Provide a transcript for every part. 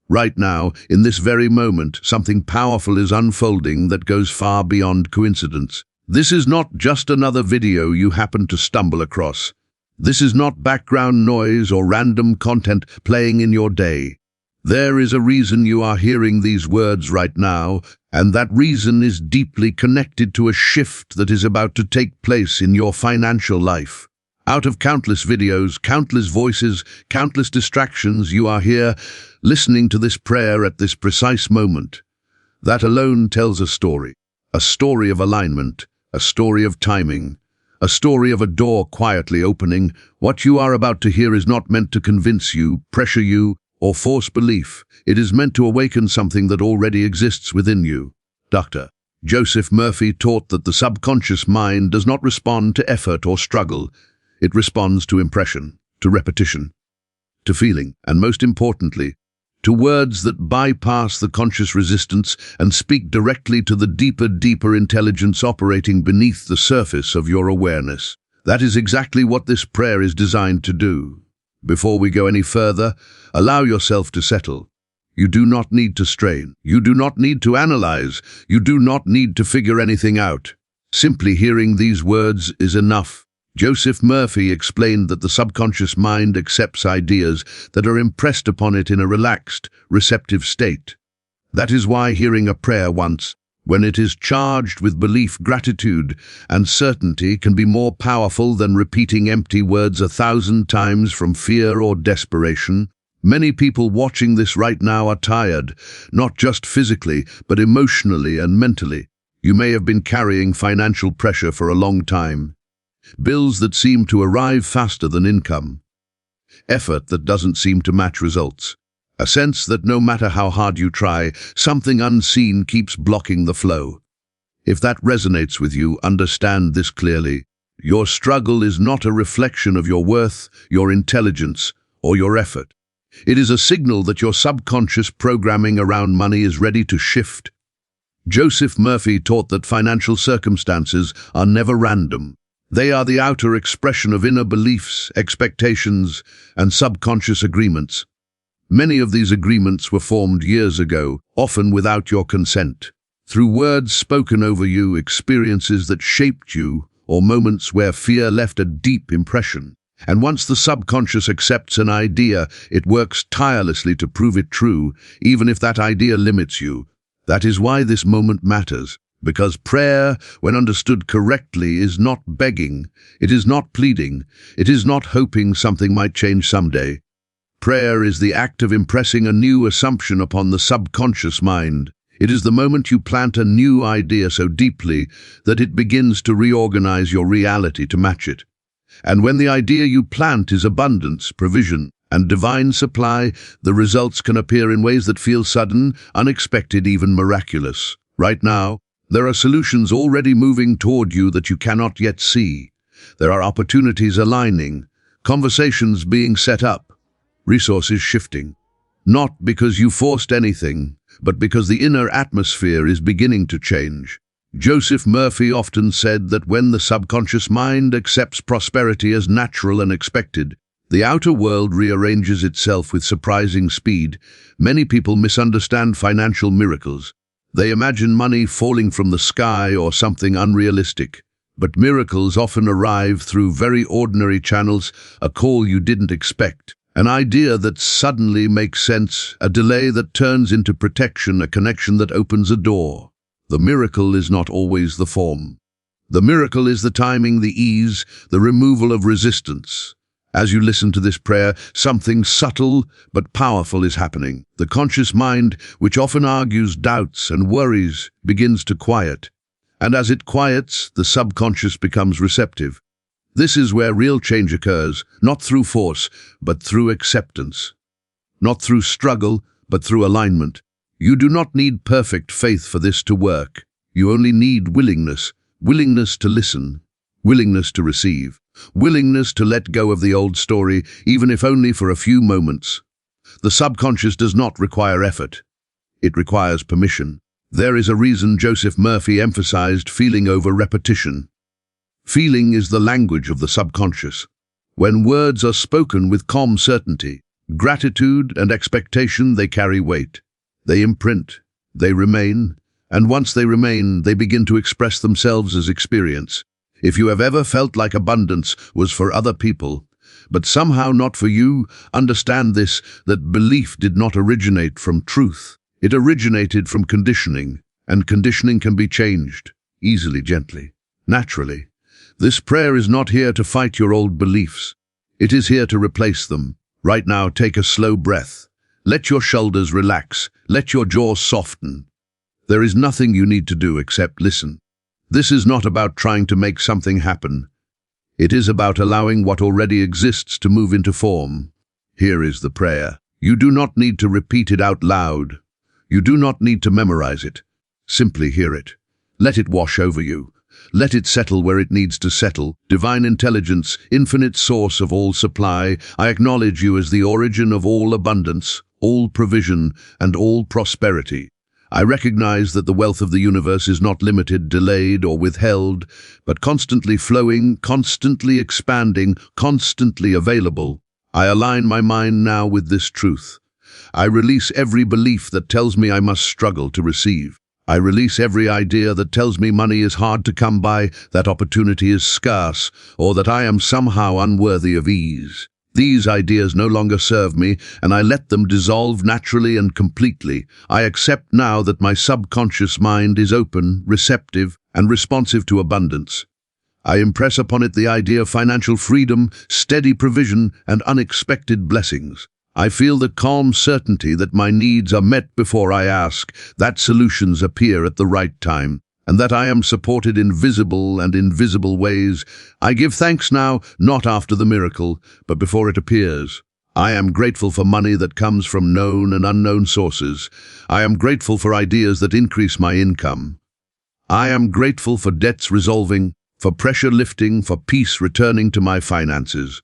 Right now, in this very moment, something powerful is unfolding that goes far beyond coincidence. This is not just another video you happen to stumble across. This is not background noise or random content playing in your day. There is a reason you are hearing these words right now, and that reason is deeply connected to a shift that is about to take place in your financial life. Out of countless videos, countless voices, countless distractions, you are here, listening to this prayer at this precise moment. That alone tells a story of alignment, a story of timing, a story of a door quietly opening. What you are about to hear is not meant to convince you, pressure you, or force belief. It is meant to awaken something that already exists within you. Dr. Joseph Murphy taught that the subconscious mind does not respond to effort or struggle. It responds to impression, to repetition, to feeling, and most importantly, to words that bypass the conscious resistance and speak directly to the deeper intelligence operating beneath the surface of your awareness. That is exactly what this prayer is designed to do. Before we go any further, allow yourself to settle. You do not need to strain. You do not need to analyze. You do not need to figure anything out. Simply hearing these words is enough. Joseph Murphy explained that the subconscious mind accepts ideas that are impressed upon it in a relaxed, receptive state. That is why hearing a prayer once, when it is charged with belief, gratitude, and certainty, can be more powerful than repeating empty words 1,000 times from fear or desperation. Many people watching this right now are tired, not just physically, but emotionally and mentally. You may have been carrying financial pressure for a long time. Bills that seem to arrive faster than income. Effort that doesn't seem to match results. A sense that no matter how hard you try, something unseen keeps blocking the flow. If that resonates with you, understand this clearly. Your struggle is not a reflection of your worth, your intelligence, or your effort. It is a signal that your subconscious programming around money is ready to shift. Joseph Murphy taught that financial circumstances are never random. They are the outer expression of inner beliefs, expectations, and subconscious agreements. Many of these agreements were formed years ago, often without your consent. Through words spoken over you, experiences that shaped you, or moments where fear left a deep impression. And once the subconscious accepts an idea, it works tirelessly to prove it true, even if that idea limits you. That is why this moment matters. Because prayer, when understood correctly, is not begging, it is not pleading, it is not hoping something might change someday. Prayer is the act of impressing a new assumption upon the subconscious mind. It is the moment you plant a new idea so deeply that it begins to reorganize your reality to match it. And when the idea you plant is abundance, provision, and divine supply, the results can appear in ways that feel sudden, unexpected, even miraculous. Right now, there are solutions already moving toward you that you cannot yet see. There are opportunities aligning, conversations being set up, resources shifting. Not because you forced anything, but because the inner atmosphere is beginning to change. Joseph Murphy often said that when the subconscious mind accepts prosperity as natural and expected, the outer world rearranges itself with surprising speed. Many people misunderstand financial miracles. They imagine money falling from the sky or something unrealistic. But miracles often arrive through very ordinary channels, a call you didn't expect, an idea that suddenly makes sense, a delay that turns into protection, a connection that opens a door. The miracle is not always the form. The miracle is the timing, the ease, the removal of resistance. As you listen to this prayer, something subtle but powerful is happening. The conscious mind, which often argues, doubts, and worries, begins to quiet. And as it quiets, the subconscious becomes receptive. This is where real change occurs, not through force, but through acceptance. Not through struggle, but through alignment. You do not need perfect faith for this to work. You only need willingness. Willingness to listen. Willingness to receive. Willingness to let go of the old story, even if only for a few moments. The subconscious does not require effort. It requires permission. There is a reason Joseph Murphy emphasized feeling over repetition. Feeling is the language of the subconscious. When words are spoken with calm certainty, Gratitude and expectation, they carry weight. They imprint, they remain, and once they remain, they begin to express themselves as experience. If you have ever felt like abundance was for other people, but somehow not for you, understand this, that belief did not originate from truth. It originated from conditioning, and conditioning can be changed, easily, gently, naturally. This prayer is not here to fight your old beliefs. It is here to replace them. Right now, take a slow breath. Let your shoulders relax. Let your jaw soften. There is nothing you need to do except listen. This is not about trying to make something happen. It is about allowing what already exists to move into form. Here is the prayer. You do not need to repeat it out loud. You do not need to memorize it. Simply hear it. Let it wash over you. Let it settle where it needs to settle. Divine intelligence, infinite source of all supply, I acknowledge you as the origin of all abundance, all provision, and all prosperity. I recognize that the wealth of the universe is not limited, delayed, or withheld, but constantly flowing, constantly expanding, constantly available. I align my mind now with this truth. I release every belief that tells me I must struggle to receive. I release every idea that tells me money is hard to come by, that opportunity is scarce, or that I am somehow unworthy of ease. These ideas no longer serve me, and I let them dissolve naturally and completely. I accept now that my subconscious mind is open, receptive, and responsive to abundance. I impress upon it the idea of financial freedom, steady provision, and unexpected blessings. I feel the calm certainty that my needs are met before I ask, that solutions appear at the right time, and that I am supported in visible and invisible ways. I give thanks now, not after the miracle, but before it appears. I am grateful for money that comes from known and unknown sources. I am grateful for ideas that increase my income. I am grateful for debts resolving, for pressure lifting, for peace returning to my finances.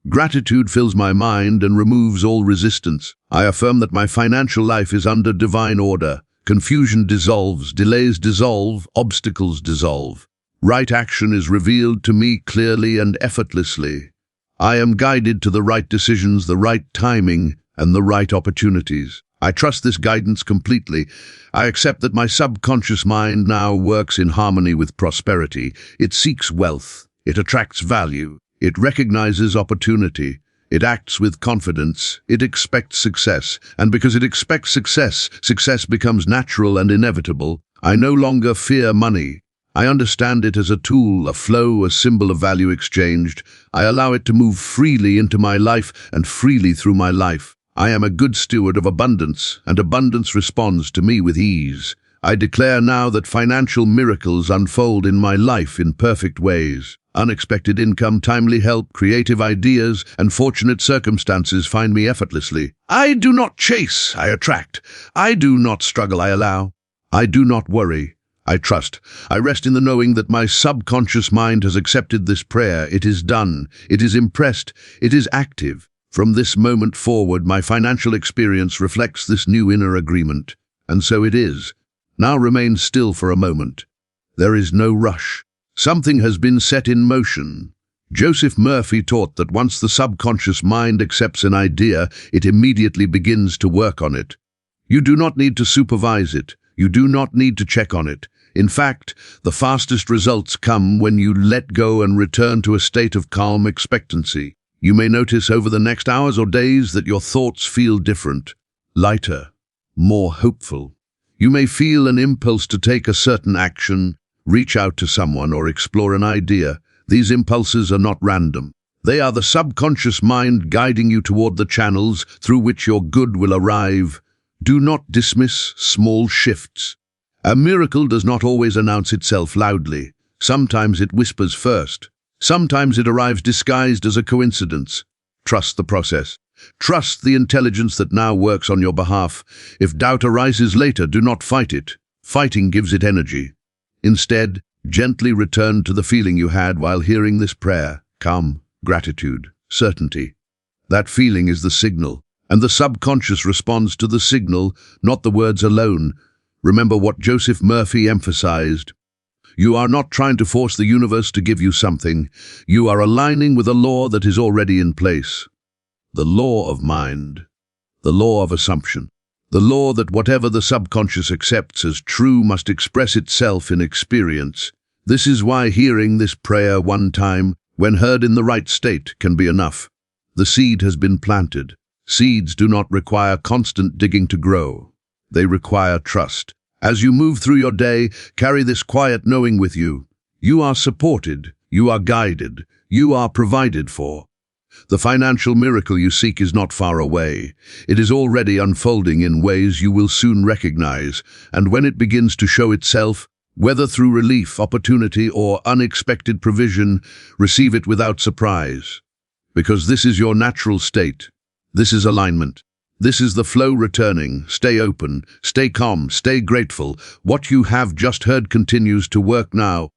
Gratitude fills my mind and removes all resistance. I affirm that my financial life is under divine order. Confusion dissolves, delays dissolve, obstacles dissolve. Right action is revealed to me clearly and effortlessly. I am guided to the right decisions, the right timing, and the right opportunities. I trust this guidance completely. I accept that my subconscious mind now works in harmony with prosperity. It seeks wealth. It attracts value. It recognizes opportunity. It acts with confidence. It expects success. And because it expects success, success becomes natural and inevitable. I no longer fear money. I understand it as a tool, a flow, a symbol of value exchanged. I allow it to move freely into my life and freely through my life. I am a good steward of abundance, and abundance responds to me with ease. I declare now that financial miracles unfold in my life in perfect ways. Unexpected income, timely help, creative ideas, and fortunate circumstances find me effortlessly. I do not chase, I attract. I do not struggle, I allow. I do not worry, I trust. I rest in the knowing that my subconscious mind has accepted this prayer. It is done. It is impressed. It is active. From this moment forward, my financial experience reflects this new inner agreement. And so it is. Now remain still for a moment. There is no rush. Something has been set in motion. Joseph Murphy taught that once the subconscious mind accepts an idea, it immediately begins to work on it. You do not need to supervise it. You do not need to check on it. In fact, the fastest results come when you let go and return to a state of calm expectancy. You may notice over the next hours or days that your thoughts feel different, lighter, more hopeful. You may feel an impulse to take a certain action, reach out to someone, or explore an idea. These impulses are not random. They are the subconscious mind guiding you toward the channels through which your good will arrive. Do not dismiss small shifts. A miracle does not always announce itself loudly. Sometimes it whispers first. Sometimes it arrives disguised as a coincidence. Trust the process. Trust the intelligence that now works on your behalf. If doubt arises later, do not fight it. Fighting gives it energy. Instead, gently return to the feeling you had while hearing this prayer. Calm, gratitude, certainty. That feeling is the signal, and the subconscious responds to the signal, not the words alone. Remember what Joseph Murphy emphasized. You are not trying to force the universe to give you something. You are aligning with a law that is already in place. The law of mind, the law of assumption, the law that whatever the subconscious accepts as true must express itself in experience. This is why hearing this prayer one time, when heard in the right state, can be enough. The seed has been planted. Seeds do not require constant digging to grow. They require trust. As you move through your day, carry this quiet knowing with you. You are supported, you are guided, you are provided for. The financial miracle you seek is not far away. It is already unfolding in ways you will soon recognize, and when it begins to show itself, whether through relief, opportunity, or unexpected provision, receive it without surprise. Because this is your natural state. This is alignment. This is the flow returning. Stay open, stay calm, stay grateful. What you have just heard continues to work now,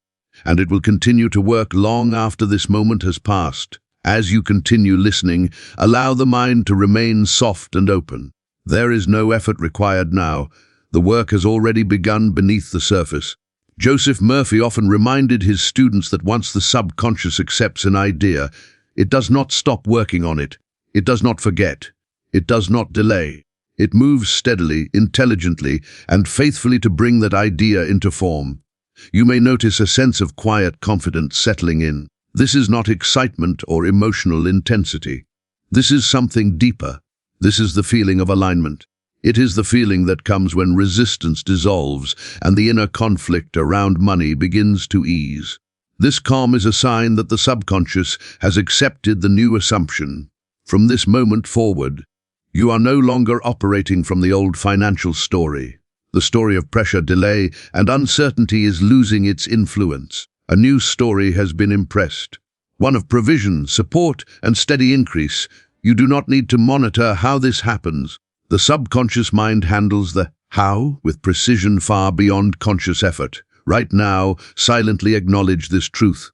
and it will continue to work long after this moment has passed. As you continue listening, allow the mind to remain soft and open. There is no effort required now. The work has already begun beneath the surface. Joseph Murphy often reminded his students that once the subconscious accepts an idea, it does not stop working on it. It does not forget. It does not delay. It moves steadily, intelligently, and faithfully to bring that idea into form. You may notice a sense of quiet confidence settling in. This is not excitement or emotional intensity. This is something deeper. This is the feeling of alignment. It is the feeling that comes when resistance dissolves and the inner conflict around money begins to ease. This calm is a sign that the subconscious has accepted the new assumption. From this moment forward, you are no longer operating from the old financial story. The story of pressure, delay, and uncertainty is losing its influence. A new story has been impressed. One of provision, support, and steady increase. You do not need to monitor how this happens. The subconscious mind handles the how with precision far beyond conscious effort. Right now, silently acknowledge this truth.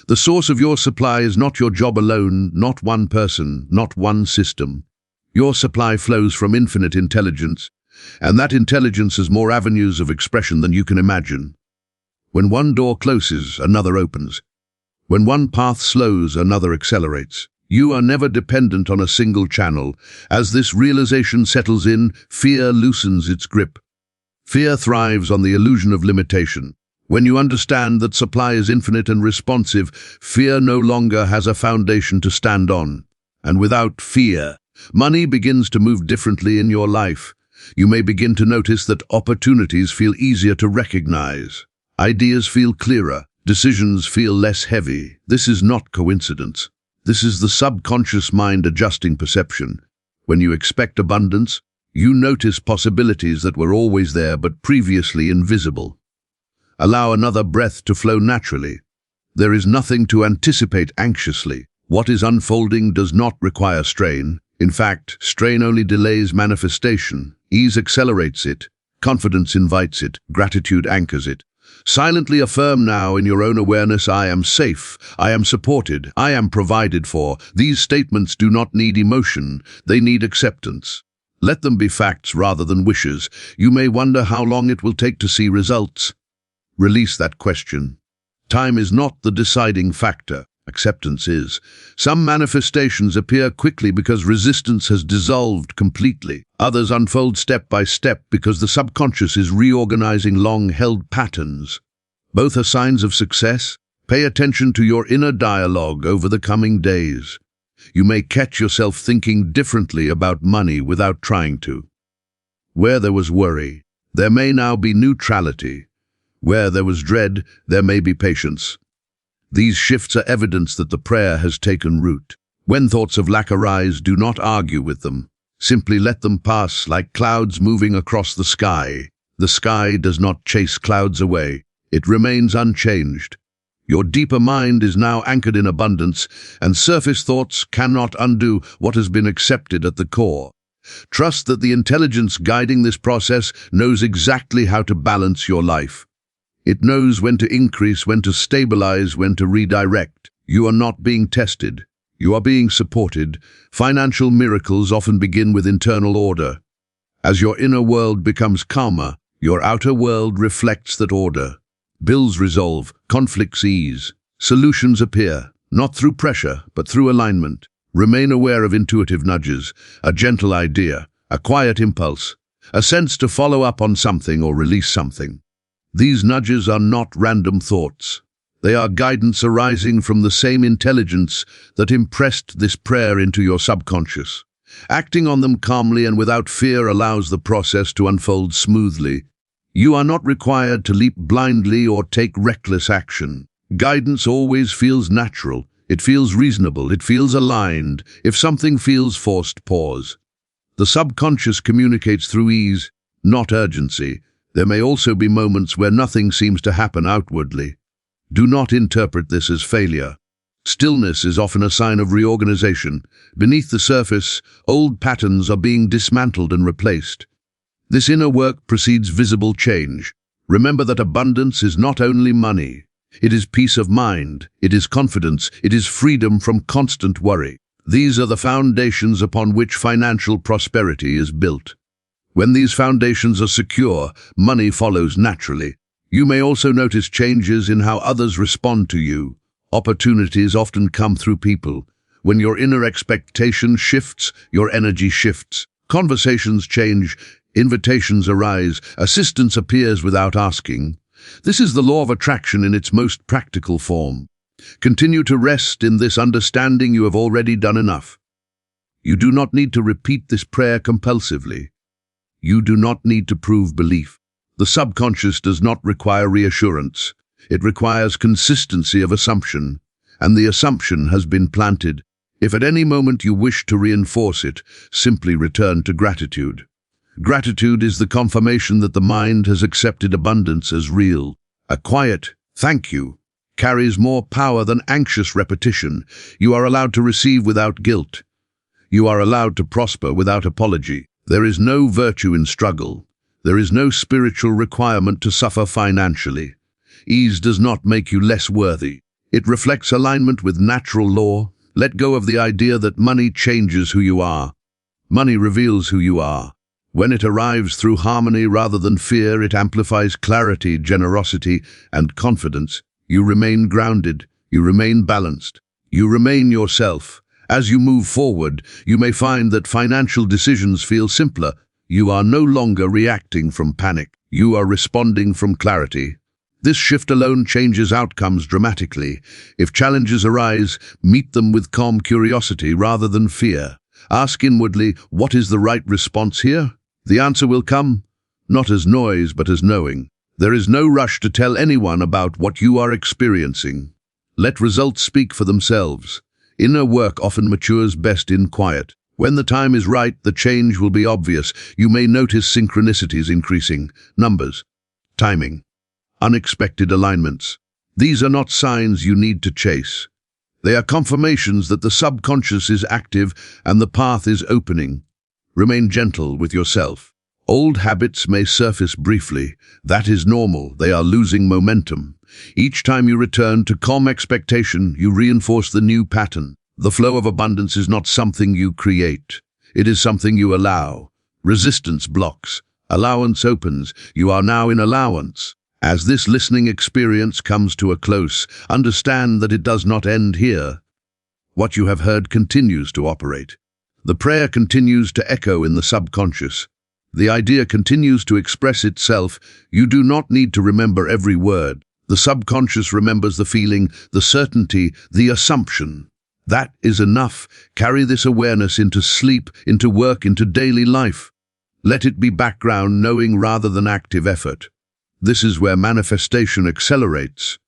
The source of your supply is not your job alone, not one person, not one system. Your supply flows from infinite intelligence, and that intelligence has more avenues of expression than you can imagine. When one door closes, another opens. When one path slows, another accelerates. You are never dependent on a single channel. As this realization settles in, fear loosens its grip. Fear thrives on the illusion of limitation. When you understand that supply is infinite and responsive, fear no longer has a foundation to stand on. And without fear, money begins to move differently in your life. You may begin to notice that opportunities feel easier to recognize. Ideas feel clearer. Decisions feel less heavy. This is not coincidence. This is the subconscious mind adjusting perception. When you expect abundance, you notice possibilities that were always there but previously invisible. Allow another breath to flow naturally. There is nothing to anticipate anxiously. What is unfolding does not require strain. In fact, strain only delays manifestation. Ease accelerates it. Confidence invites it. Gratitude anchors it. Silently affirm now in your own awareness, I am safe, I am supported, I am provided for. These statements do not need emotion, they need acceptance. Let them be facts rather than wishes. You may wonder how long it will take to see results. Release that question. Time is not the deciding factor. Acceptance is. Some manifestations appear quickly because resistance has dissolved completely. Others unfold step by step because the subconscious is reorganizing long-held patterns. Both are signs of success. Pay attention to your inner dialogue over the coming days. You may catch yourself thinking differently about money without trying to. Where there was worry, there may now be neutrality. Where there was dread, there may be patience. These shifts are evidence that the prayer has taken root. When thoughts of lack arise, do not argue with them. Simply let them pass like clouds moving across the sky. The sky does not chase clouds away. It remains unchanged. Your deeper mind is now anchored in abundance, and surface thoughts cannot undo what has been accepted at the core. Trust that the intelligence guiding this process knows exactly how to balance your life. It knows when to increase, when to stabilize, when to redirect. You are not being tested. You are being supported. Financial miracles often begin with internal order. As your inner world becomes calmer, your outer world reflects that order. Bills resolve, conflicts ease, solutions appear, not through pressure, but through alignment. Remain aware of intuitive nudges, a gentle idea, a quiet impulse, a sense to follow up on something or release something. These nudges are not random thoughts. They are guidance arising from the same intelligence that impressed this prayer into your subconscious. Acting on them calmly and without fear allows the process to unfold smoothly. You are not required to leap blindly or take reckless action. Guidance always feels natural. It feels reasonable. It feels aligned. If something feels forced, pause. The subconscious communicates through ease, not urgency. There may also be moments where nothing seems to happen outwardly. Do not interpret this as failure. Stillness is often a sign of reorganization. Beneath the surface, old patterns are being dismantled and replaced. This inner work precedes visible change. Remember that abundance is not only money. It is peace of mind, it is confidence, it is freedom from constant worry. These are the foundations upon which financial prosperity is built. When these foundations are secure, money follows naturally. You may also notice changes in how others respond to you. Opportunities often come through people. When your inner expectation shifts, your energy shifts. Conversations change, invitations arise, assistance appears without asking. This is the law of attraction in its most practical form. Continue to rest in this understanding you have already done enough. You do not need to repeat this prayer compulsively. You do not need to prove belief. The subconscious does not require reassurance. It requires consistency of assumption, and the assumption has been planted. If at any moment you wish to reinforce it, simply return to gratitude. Gratitude is the confirmation that the mind has accepted abundance as real. A quiet "thank you" carries more power than anxious repetition. You are allowed to receive without guilt. You are allowed to prosper without apology. There is no virtue in struggle. There is no spiritual requirement to suffer financially. Ease does not make you less worthy. It reflects alignment with natural law. Let go of the idea that money changes who you are. Money reveals who you are. When it arrives through harmony rather than fear, it amplifies clarity, generosity, and confidence. You remain grounded. You remain balanced. You remain yourself. As you move forward, you may find that financial decisions feel simpler. You are no longer reacting from panic. You are responding from clarity. This shift alone changes outcomes dramatically. If challenges arise, meet them with calm curiosity rather than fear. Ask inwardly, what is the right response here? The answer will come, not as noise, but as knowing. There is no rush to tell anyone about what you are experiencing. Let results speak for themselves. Inner work often matures best in quiet. When the time is right, the change will be obvious. You may notice synchronicities increasing, numbers, timing, unexpected alignments. These are not signs you need to chase. They are confirmations that the subconscious is active and the path is opening. Remain gentle with yourself. Old habits may surface briefly. That is normal. They are losing momentum. Each time you return to calm expectation, you reinforce the new pattern. The flow of abundance is not something you create. It is something you allow. Resistance blocks. Allowance opens. You are now in allowance. As this listening experience comes to a close, understand that it does not end here. What you have heard continues to operate. The prayer continues to echo in the subconscious. The idea continues to express itself. You do not need to remember every word. The subconscious remembers the feeling, the certainty, the assumption. That is enough. Carry this awareness into sleep, into work, into daily life. Let it be background knowing rather than active effort. This is where manifestation accelerates.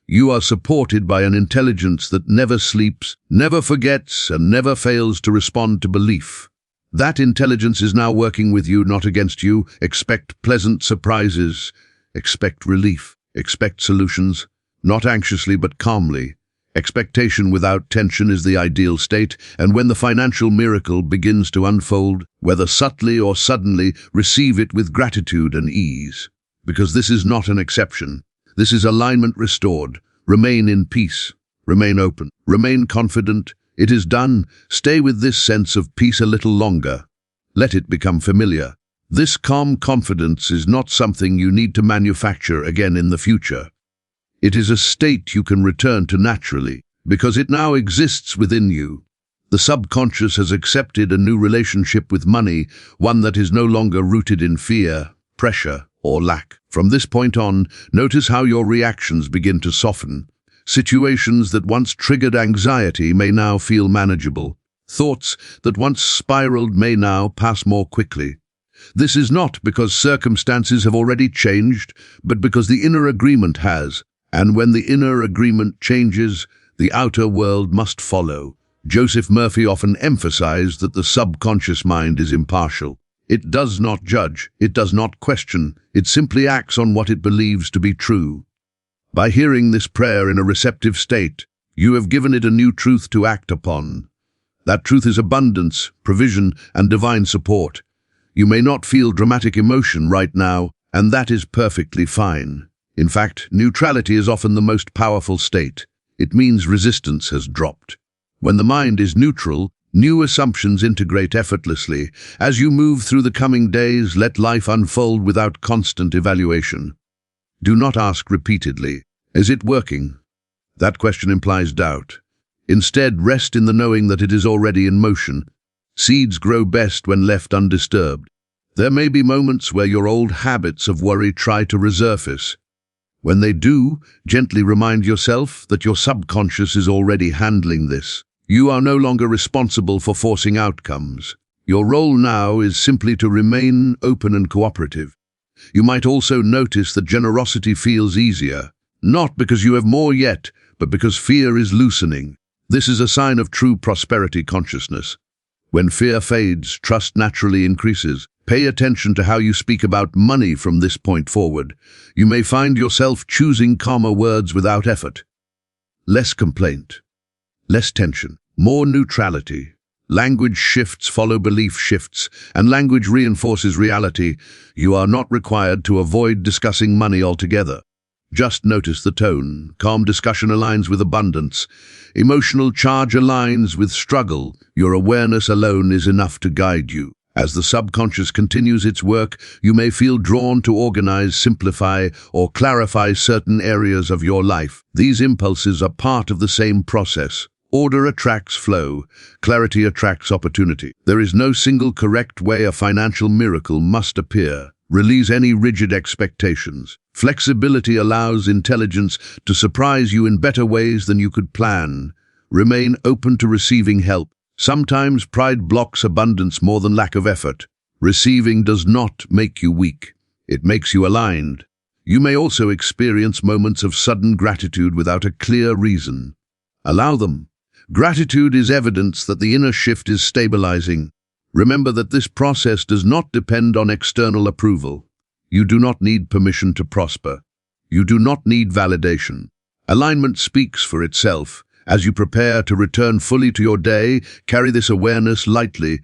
You are supported by an intelligence that never sleeps, never forgets, and never fails to respond to belief. That intelligence is now working with you, not against you. Expect pleasant surprises. Expect relief. Expect solutions, not anxiously but calmly. Expectation without tension is the ideal state, and when the financial miracle begins to unfold, whether subtly or suddenly, receive it with gratitude and ease. Because this is not an exception. This is alignment restored. Remain in peace. Remain open. Remain confident. It is done. Stay with this sense of peace a little longer. Let it become familiar. This calm confidence is not something you need to manufacture again in the future. It is a state you can return to naturally, because it now exists within you. The subconscious has accepted a new relationship with money, one that is no longer rooted in fear, pressure, or lack. From this point on, notice how your reactions begin to soften. Situations that once triggered anxiety may now feel manageable. Thoughts that once spiraled may now pass more quickly. This is not because circumstances have already changed, but because the inner agreement has. And when the inner agreement changes, the outer world must follow. Joseph Murphy often emphasized that the subconscious mind is impartial. It does not judge, it does not question, it simply acts on what it believes to be true. By hearing this prayer in a receptive state, you have given it a new truth to act upon. That truth is abundance, provision, and divine support. You may not feel dramatic emotion right now, and that is perfectly fine. In fact, neutrality is often the most powerful state. It means resistance has dropped. When the mind is neutral, new assumptions integrate effortlessly. As you move through the coming days, let life unfold without constant evaluation. Do not ask repeatedly, "Is it working?" That question implies doubt. Instead, rest in the knowing that it is already in motion. Seeds grow best when left undisturbed. There may be moments where your old habits of worry try to resurface. When they do, gently remind yourself that your subconscious is already handling this. You are no longer responsible for forcing outcomes. Your role now is simply to remain open and cooperative. You might also notice that generosity feels easier, not because you have more yet, but because fear is loosening. This is a sign of true prosperity consciousness. When fear fades, trust naturally increases. Pay attention to how you speak about money from this point forward. You may find yourself choosing calmer words without effort. Less complaint. Less tension, more neutrality. Language shifts follow belief shifts, and language reinforces reality. You are not required to avoid discussing money altogether. Just notice the tone. Calm discussion aligns with abundance. Emotional charge aligns with struggle. Your awareness alone is enough to guide you. As the subconscious continues its work, you may feel drawn to organize, simplify, or clarify certain areas of your life. These impulses are part of the same process. Order attracts flow, clarity attracts opportunity. There is no single correct way a financial miracle must appear. Release any rigid expectations. Flexibility allows intelligence to surprise you in better ways than you could plan. Remain open to receiving help. Sometimes pride blocks abundance more than lack of effort. Receiving does not make you weak. It makes you aligned. You may also experience moments of sudden gratitude without a clear reason. Allow them. Gratitude is evidence that the inner shift is stabilizing. Remember that this process does not depend on external approval. You do not need permission to prosper. You do not need validation. Alignment speaks for itself. As you prepare to return fully to your day, carry this awareness lightly.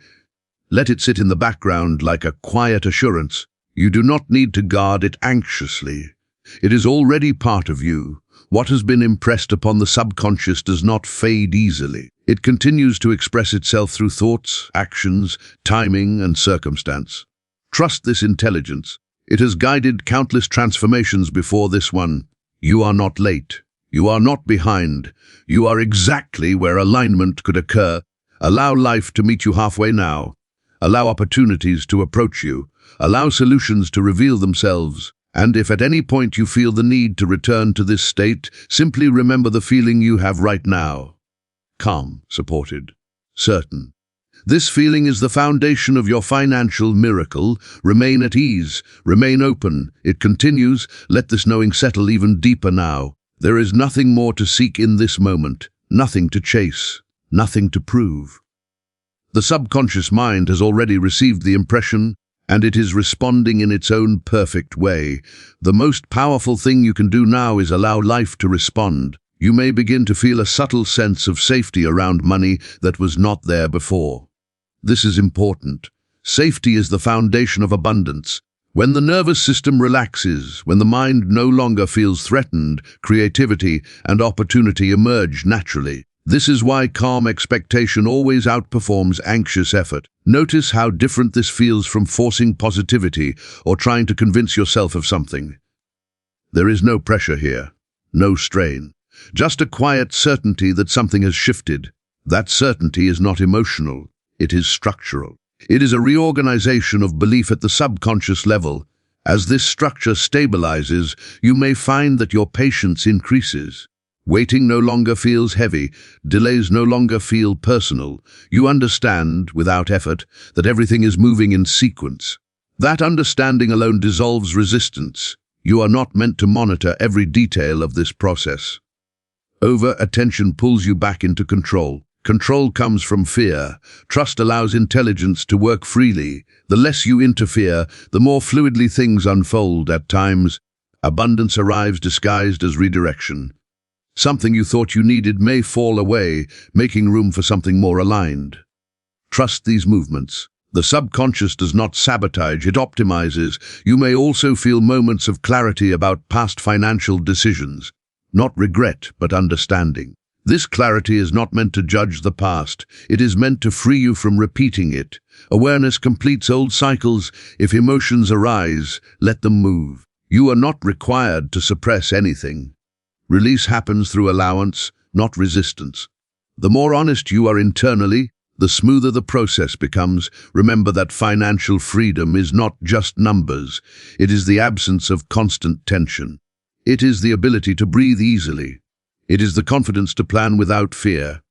Let it sit in the background like a quiet assurance. You do not need to guard it anxiously. It is already part of you. What has been impressed upon the subconscious does not fade easily. It continues to express itself through thoughts, actions, timing, and circumstance. Trust this intelligence. It has guided countless transformations before this one. You are not late. You are not behind. You are exactly where alignment could occur. Allow life to meet you halfway now. Allow opportunities to approach you. Allow solutions to reveal themselves. And if at any point you feel the need to return to this state, simply remember the feeling you have right now. Calm, supported, certain. This feeling is the foundation of your financial miracle. Remain at ease, remain open. It continues. Let this knowing settle even deeper now. There is nothing more to seek in this moment, nothing to chase, nothing to prove. The subconscious mind has already received the impression, and it is responding in its own perfect way. The most powerful thing you can do now is allow life to respond. You may begin to feel a subtle sense of safety around money that was not there before. This is important. Safety is the foundation of abundance. When the nervous system relaxes, when the mind no longer feels threatened, creativity and opportunity emerge naturally. This is why calm expectation always outperforms anxious effort. Notice how different this feels from forcing positivity or trying to convince yourself of something. There is no pressure here, no strain, just a quiet certainty that something has shifted. That certainty is not emotional, it is structural. It is a reorganization of belief at the subconscious level. As this structure stabilizes, you may find that your patience increases. Waiting no longer feels heavy, delays no longer feel personal. You understand, without effort, that everything is moving in sequence. That understanding alone dissolves resistance. You are not meant to monitor every detail of this process. Over-attention pulls you back into control. Control comes from fear. Trust allows intelligence to work freely. The less you interfere, the more fluidly things unfold. At times, abundance arrives disguised as redirection. Something you thought you needed may fall away, making room for something more aligned. Trust these movements. The subconscious does not sabotage, it optimizes. You may also feel moments of clarity about past financial decisions. Not regret, but understanding. This clarity is not meant to judge the past. It is meant to free you from repeating it. Awareness completes old cycles. If emotions arise, let them move. You are not required to suppress anything. Release happens through allowance, not resistance. The more honest you are internally, the smoother the process becomes. Remember that financial freedom is not just numbers. It is the absence of constant tension. It is the ability to breathe easily. It is the confidence to plan without fear.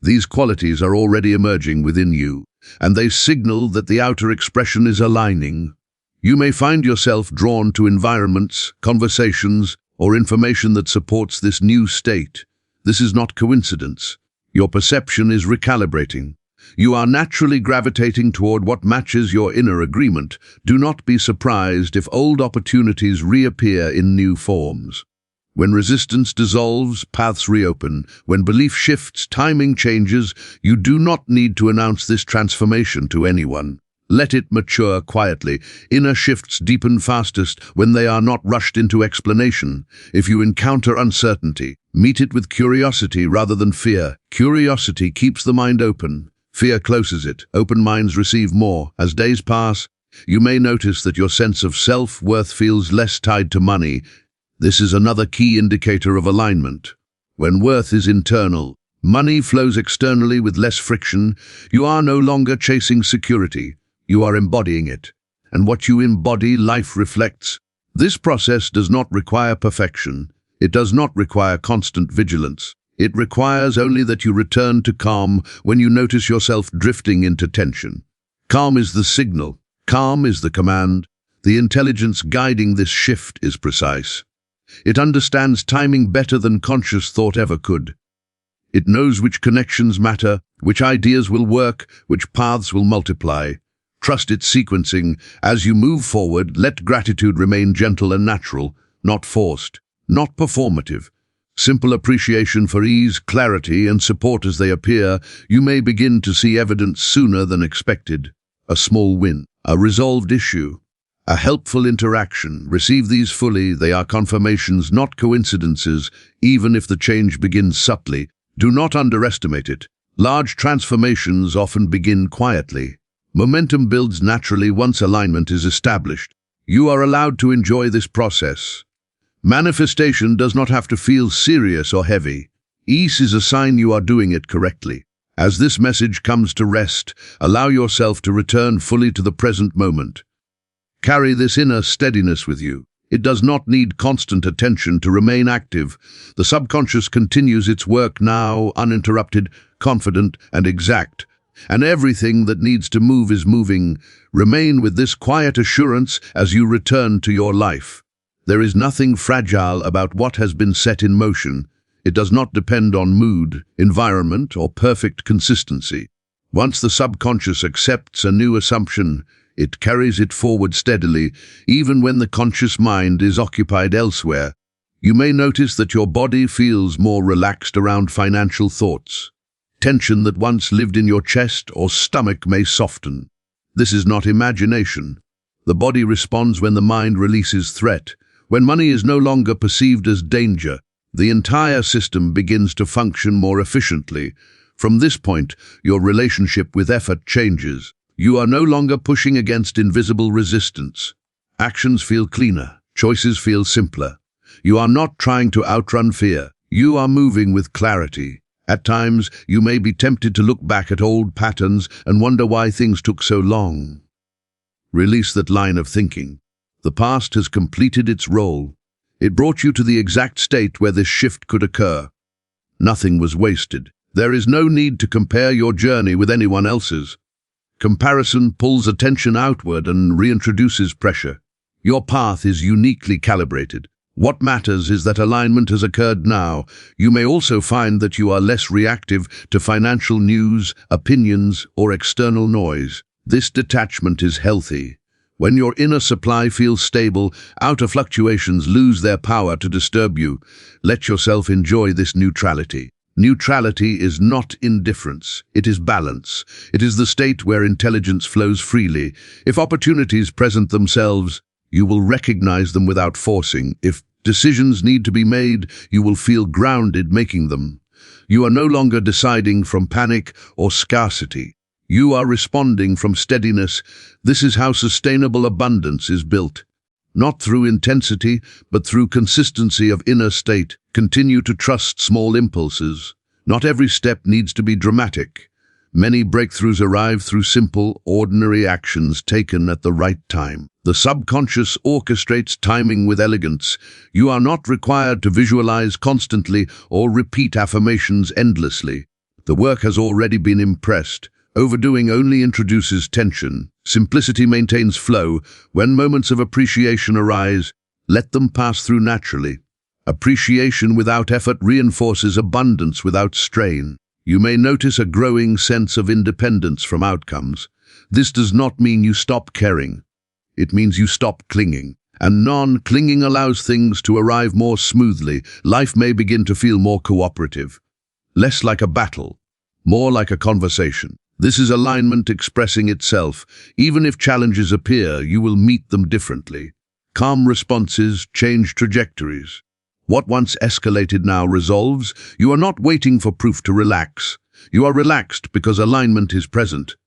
These qualities are already emerging within you, and they signal that the outer expression is aligning. You may find yourself drawn to environments, conversations, or information that supports this new state. This is not coincidence. Your perception is recalibrating. You are naturally gravitating toward what matches your inner agreement. Do not be surprised if old opportunities reappear in new forms. When resistance dissolves, paths reopen. When belief shifts, timing changes. You do not need to announce this transformation to anyone. Let it mature quietly. Inner shifts deepen fastest when they are not rushed into explanation. If you encounter uncertainty, meet it with curiosity rather than fear. Curiosity keeps the mind open. Fear closes it. Open minds receive more. As days pass, you may notice that your sense of self-worth feels less tied to money. This is another key indicator of alignment. When worth is internal, money flows externally with less friction. You are no longer chasing security. You are embodying it. And what you embody, life reflects. This process does not require perfection. It does not require constant vigilance. It requires only that you return to calm when you notice yourself drifting into tension. Calm is the signal. Calm is the command. The intelligence guiding this shift is precise. It understands timing better than conscious thought ever could. It knows which connections matter, which ideas will work, which paths will multiply. Trust its sequencing. As you move forward, let gratitude remain gentle and natural, not forced, not performative. Simple appreciation for ease, clarity, and support as they appear. You may begin to see evidence sooner than expected. A small win, a resolved issue, a helpful interaction. Receive these fully. They are confirmations, not coincidences. Even if the change begins subtly, do not underestimate it. Large transformations often begin quietly. Momentum builds naturally once alignment is established. You are allowed to enjoy this process. Manifestation does not have to feel serious or heavy. Ease is a sign you are doing it correctly. As this message comes to rest, allow yourself to return fully to the present moment. Carry this inner steadiness with you. It does not need constant attention to remain active. The subconscious continues its work now, uninterrupted, confident, and exact. And everything that needs to move is moving. Remain with this quiet assurance as you return to your life. There is nothing fragile about what has been set in motion. It does not depend on mood, environment, or perfect consistency. Once the subconscious accepts a new assumption, it carries it forward steadily, even when the conscious mind is occupied elsewhere. You may notice that your body feels more relaxed around financial thoughts. Tension that once lived in your chest or stomach may soften. This is not imagination. The body responds when the mind releases threat. When money is no longer perceived as danger, the entire system begins to function more efficiently. From this point, your relationship with effort changes. You are no longer pushing against invisible resistance. Actions feel cleaner. Choices feel simpler. You are not trying to outrun fear. You are moving with clarity. At times, you may be tempted to look back at old patterns and wonder why things took so long. Release that line of thinking. The past has completed its role. It brought you to the exact state where this shift could occur. Nothing was wasted. There is no need to compare your journey with anyone else's. Comparison pulls attention outward and reintroduces pressure. Your path is uniquely calibrated. What matters is that alignment has occurred now. You may also find that you are less reactive to financial news, opinions, or external noise. This detachment is healthy. When your inner supply feels stable, outer fluctuations lose their power to disturb you. Let yourself enjoy this neutrality. Neutrality is not indifference, it is balance. It is the state where intelligence flows freely. If opportunities present themselves, you will recognize them without forcing. If decisions need to be made, you will feel grounded making them. You are no longer deciding from panic or scarcity. You are responding from steadiness. This is how sustainable abundance is built. Not through intensity, but through consistency of inner state. Continue to trust small impulses. Not every step needs to be dramatic. Many breakthroughs arrive through simple, ordinary actions taken at the right time. The subconscious orchestrates timing with elegance. You are not required to visualize constantly or repeat affirmations endlessly. The work has already been impressed. Overdoing only introduces tension. Simplicity maintains flow. When moments of appreciation arise, let them pass through naturally. Appreciation without effort reinforces abundance without strain. You may notice a growing sense of independence from outcomes. This does not mean you stop caring. It means you stop clinging. And non-clinging allows things to arrive more smoothly. Life may begin to feel more cooperative. Less like a battle, more like a conversation. This is alignment expressing itself. Even if challenges appear, you will meet them differently. Calm responses change trajectories. What once escalated now resolves. You are not waiting for proof to relax. You are relaxed because alignment is present.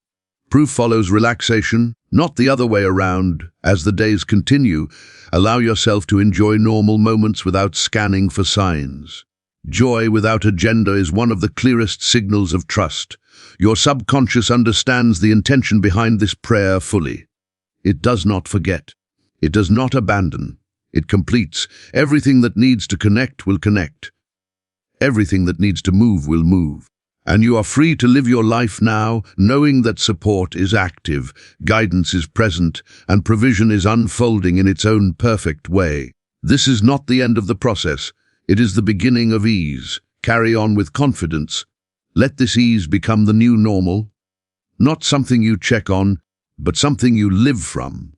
Proof follows relaxation, not the other way around. As the days continue, allow yourself to enjoy normal moments without scanning for signs. Joy without agenda is one of the clearest signals of trust. Your subconscious understands the intention behind this prayer fully. It does not forget. It does not abandon. It completes. Everything that needs to connect will connect. Everything that needs to move will move. And you are free to live your life now, knowing that support is active, guidance is present, and provision is unfolding in its own perfect way. This is not the end of the process. It is the beginning of ease. Carry on with confidence. Let this ease become the new normal. Not something you check on, but something you live from.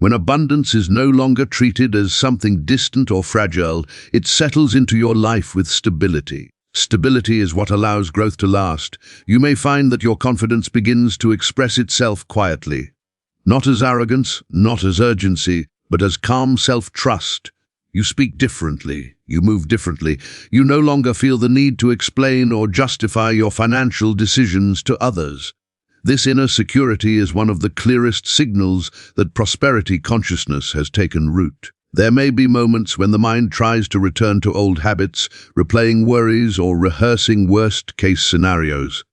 When abundance is no longer treated as something distant or fragile, it settles into your life with stability. Stability is what allows growth to last. You may find that your confidence begins to express itself quietly. Not as arrogance, not as urgency, but as calm self-trust. You speak differently. You move differently. You no longer feel the need to explain or justify your financial decisions to others. This inner security is one of the clearest signals that prosperity consciousness has taken root. There may be moments when the mind tries to return to old habits, replaying worries or rehearsing worst-case scenarios.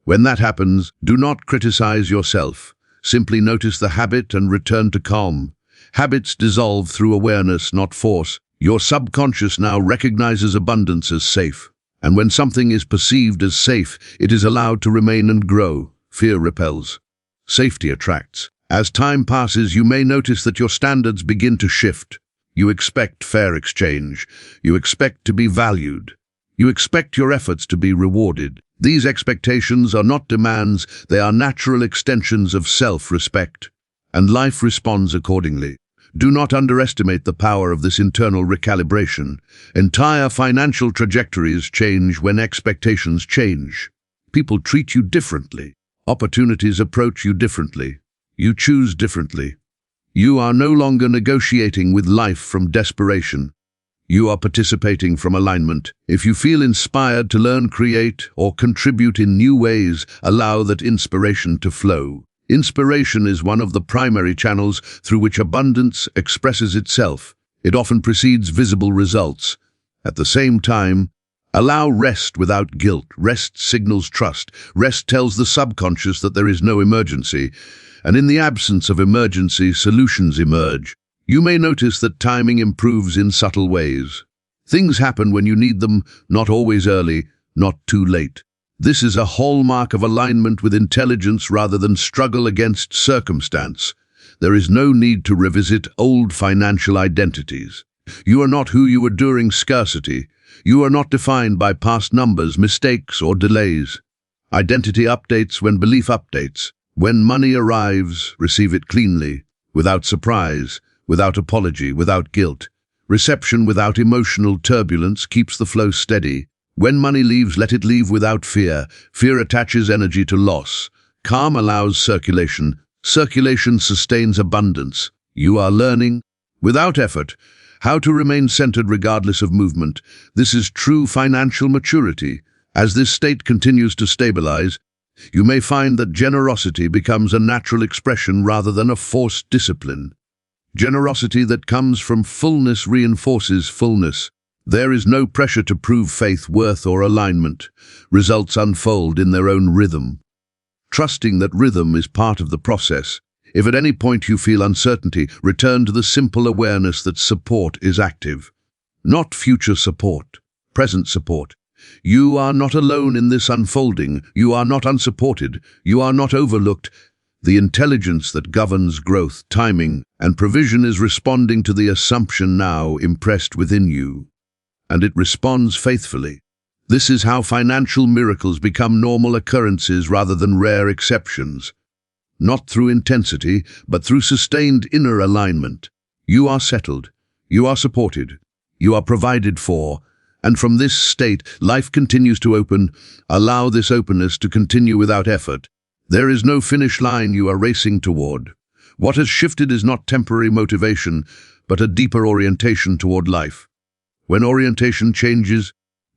When that happens, do not criticize yourself. Simply notice the habit and return to calm. Habits dissolve through awareness, not force. Your subconscious now recognizes abundance as safe. And when something is perceived as safe, it is allowed to remain and grow. Fear repels. Safety attracts. As time passes, you may notice that your standards begin to shift. You expect fair exchange. You expect to be valued. You expect your efforts to be rewarded. These expectations are not demands, they are natural extensions of self-respect. And life responds accordingly. Do not underestimate the power of this internal recalibration. Entire financial trajectories change when expectations change. People treat you differently. Opportunities approach you differently. You choose differently. You are no longer negotiating with life from desperation. You are participating from alignment. If you feel inspired to learn, create, or contribute in new ways, allow that inspiration to flow. Inspiration is one of the primary channels through which abundance expresses itself. It often precedes visible results. At the same time, Allow rest without guilt. Rest signals trust. Rest tells the subconscious that there is no emergency, and in the absence of emergency, solutions emerge. You may notice that timing improves in subtle ways. Things happen when you need them, not always early, not too late. This is a hallmark of alignment with intelligence rather than struggle against circumstance. There is no need to revisit old financial identities. You are not who you were during scarcity. You are not defined by past numbers, mistakes, or delays. Identity updates when belief updates. When money arrives, receive it cleanly, without surprise, without apology, without guilt. Reception without emotional turbulence keeps the flow steady. When money leaves, let it leave without fear. Fear attaches energy to loss. Calm allows circulation. Circulation sustains abundance. You are learning, without effort, how to remain centered regardless of movement. This is true financial maturity. As this state continues to stabilize, you may find that generosity becomes a natural expression rather than a forced discipline. Generosity that comes from fullness reinforces fullness. There is no pressure to prove faith, worth, or alignment. Results unfold in their own rhythm. Trusting that rhythm is part of the process. If at any point you feel uncertainty, return to the simple awareness that support is active. Not future support, present support. You are not alone in this unfolding. You are not unsupported. You are not overlooked. The intelligence that governs growth, timing, and provision is responding to the assumption now impressed within you. And it responds faithfully. This is how financial miracles become normal occurrences rather than rare exceptions. Not through intensity, but through sustained inner alignment. You are settled. You are supported. You are provided for. And from this state, life continues to open. Allow this openness to continue without effort. There is no finish line you are racing toward. What has shifted is not temporary motivation, but a deeper orientation toward life. When orientation changes,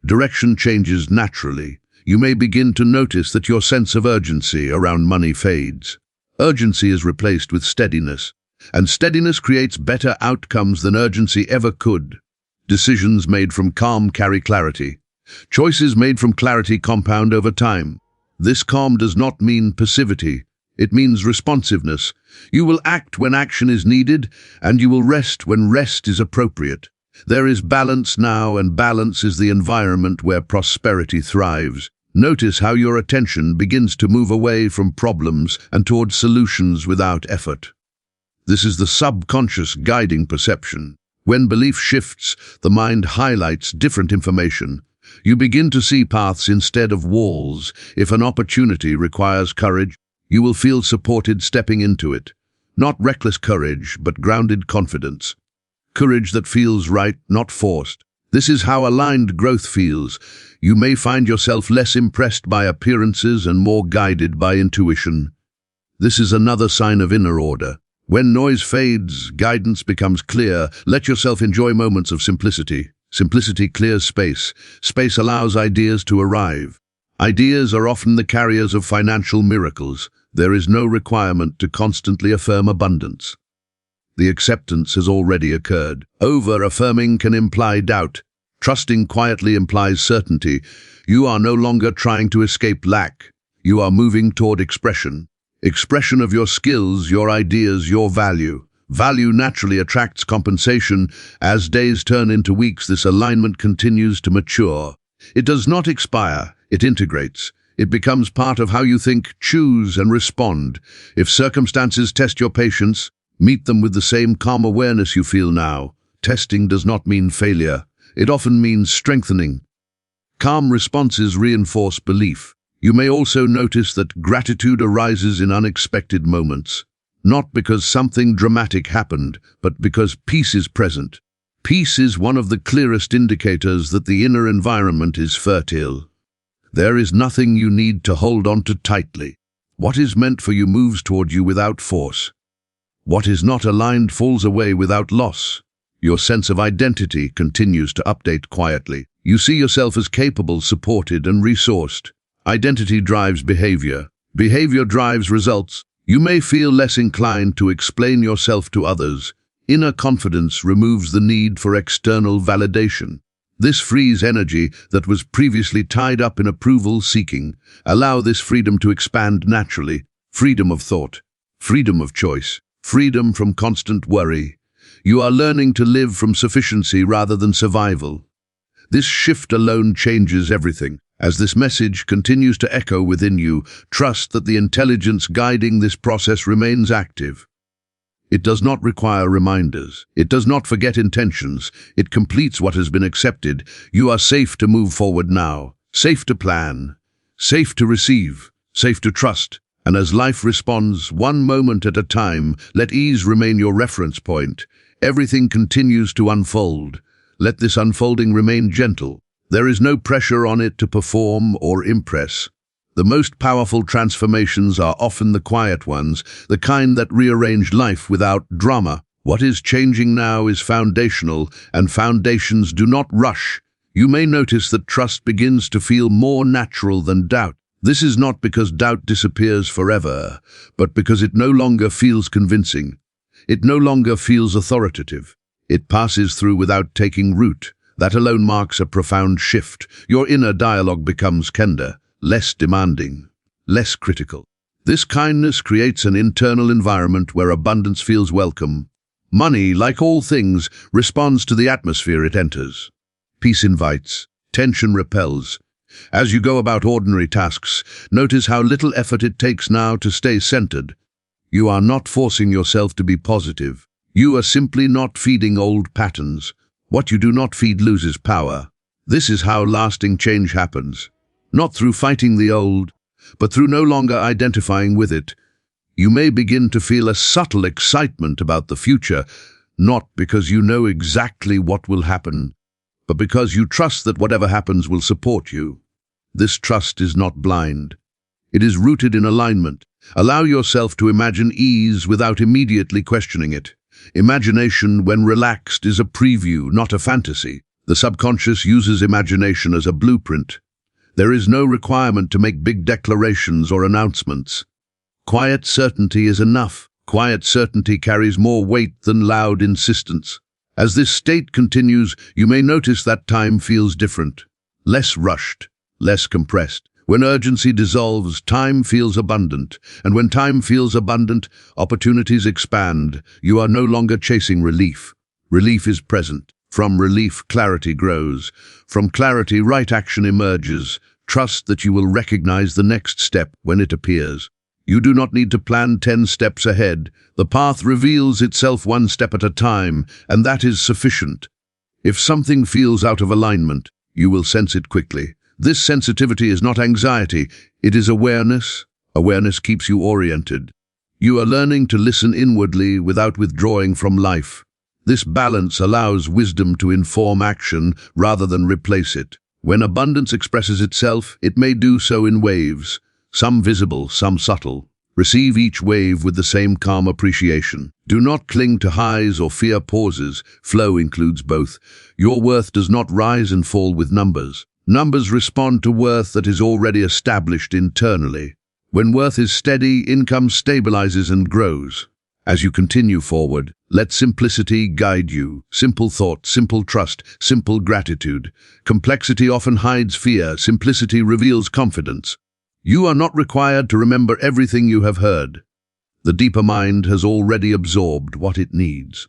direction changes naturally. You may begin to notice that your sense of urgency around money fades. Urgency is replaced with steadiness, and steadiness creates better outcomes than urgency ever could. Decisions made from calm carry clarity. Choices made from clarity compound over time. This calm does not mean passivity. It means responsiveness. You will act when action is needed, and you will rest when rest is appropriate. There is balance now, and balance is the environment where prosperity thrives. Notice how your attention begins to move away from problems and towards solutions without effort. This is the subconscious guiding perception. When belief shifts, the mind highlights different information. You begin to see paths instead of walls. If an opportunity requires courage, you will feel supported stepping into it. Not reckless courage, but grounded confidence. Courage that feels right, not forced. This is how aligned growth feels. You may find yourself less impressed by appearances and more guided by intuition. This is another sign of inner order. When noise fades, guidance becomes clear. Let yourself enjoy moments of simplicity. Simplicity clears space. Space allows ideas to arrive. Ideas are often the carriers of financial miracles. There is no requirement to constantly affirm abundance. The acceptance has already occurred. Over-affirming can imply doubt. Trusting quietly implies certainty. You are no longer trying to escape lack. You are moving toward expression. Expression of your skills, your ideas, your value. Value naturally attracts compensation. As days turn into weeks, this alignment continues to mature. It does not expire. It integrates. It becomes part of how you think, choose, and respond. If circumstances test your patience, meet them with the same calm awareness you feel now. Testing does not mean failure. It often means strengthening. Calm responses reinforce belief. You may also notice that gratitude arises in unexpected moments. Not because something dramatic happened, but because peace is present. Peace is one of the clearest indicators that the inner environment is fertile. There is nothing you need to hold on to tightly. What is meant for you moves toward you without force. What is not aligned falls away without loss. Your sense of identity continues to update quietly. You see yourself as capable, supported, and resourced. Identity drives behavior. Behavior drives results. You may feel less inclined to explain yourself to others. Inner confidence removes the need for external validation. This frees energy that was previously tied up in approval-seeking. Allow this freedom to expand naturally. Freedom of thought, freedom of choice, freedom from constant worry. You are learning to live from sufficiency rather than survival. This shift alone changes everything. As this message continues to echo within you, trust that the intelligence guiding this process remains active. It does not require reminders. It does not forget intentions. It completes what has been accepted. You are safe to move forward now, safe to plan, safe to receive, safe to trust. And as life responds, one moment at a time, let ease remain your reference point. Everything continues to unfold. Let this unfolding remain gentle. There is no pressure on it to perform or impress. The most powerful transformations are often the quiet ones, the kind that rearrange life without drama. What is changing now is foundational, and foundations do not rush. You may notice that trust begins to feel more natural than doubt. This is not because doubt disappears forever, but because it no longer feels convincing. It no longer feels authoritative. It passes through without taking root. That alone marks a profound shift. Your inner dialogue becomes kinder, less demanding, less critical. This kindness creates an internal environment where abundance feels welcome. Money, like all things, responds to the atmosphere it enters. Peace invites, tension repels. As you go about ordinary tasks, notice how little effort it takes now to stay centered. You are not forcing yourself to be positive. You are simply not feeding old patterns. What you do not feed loses power. This is how lasting change happens. Not through fighting the old, but through no longer identifying with it. You may begin to feel a subtle excitement about the future, not because you know exactly what will happen, but because you trust that whatever happens will support you. This trust is not blind. It is rooted in alignment. Allow yourself to imagine ease without immediately questioning it. Imagination, when relaxed, is a preview, not a fantasy. The subconscious uses imagination as a blueprint. There is no requirement to make big declarations or announcements. Quiet certainty is enough. Quiet certainty carries more weight than loud insistence. As this state continues, you may notice that time feels different, less rushed, less compressed. When urgency dissolves, time feels abundant, and when time feels abundant, opportunities expand. You are no longer chasing relief. Relief is present. From relief, clarity grows. From clarity, right action emerges. Trust that you will recognize the next step when it appears. You do not need to plan 10 steps ahead. The path reveals itself one step at a time, and that is sufficient. If something feels out of alignment, you will sense it quickly. This sensitivity is not anxiety, it is awareness. Awareness keeps you oriented. You are learning to listen inwardly without withdrawing from life. This balance allows wisdom to inform action rather than replace it. When abundance expresses itself, it may do so in waves, some visible, some subtle. Receive each wave with the same calm appreciation. Do not cling to highs or fear pauses. Flow includes both. Your worth does not rise and fall with numbers. Numbers respond to worth that is already established internally. When worth is steady, income stabilizes and grows. As you continue forward, let simplicity guide you. Simple thought, simple trust, simple gratitude. Complexity often hides fear. Simplicity reveals confidence. You are not required to remember everything you have heard. The deeper mind has already absorbed what it needs.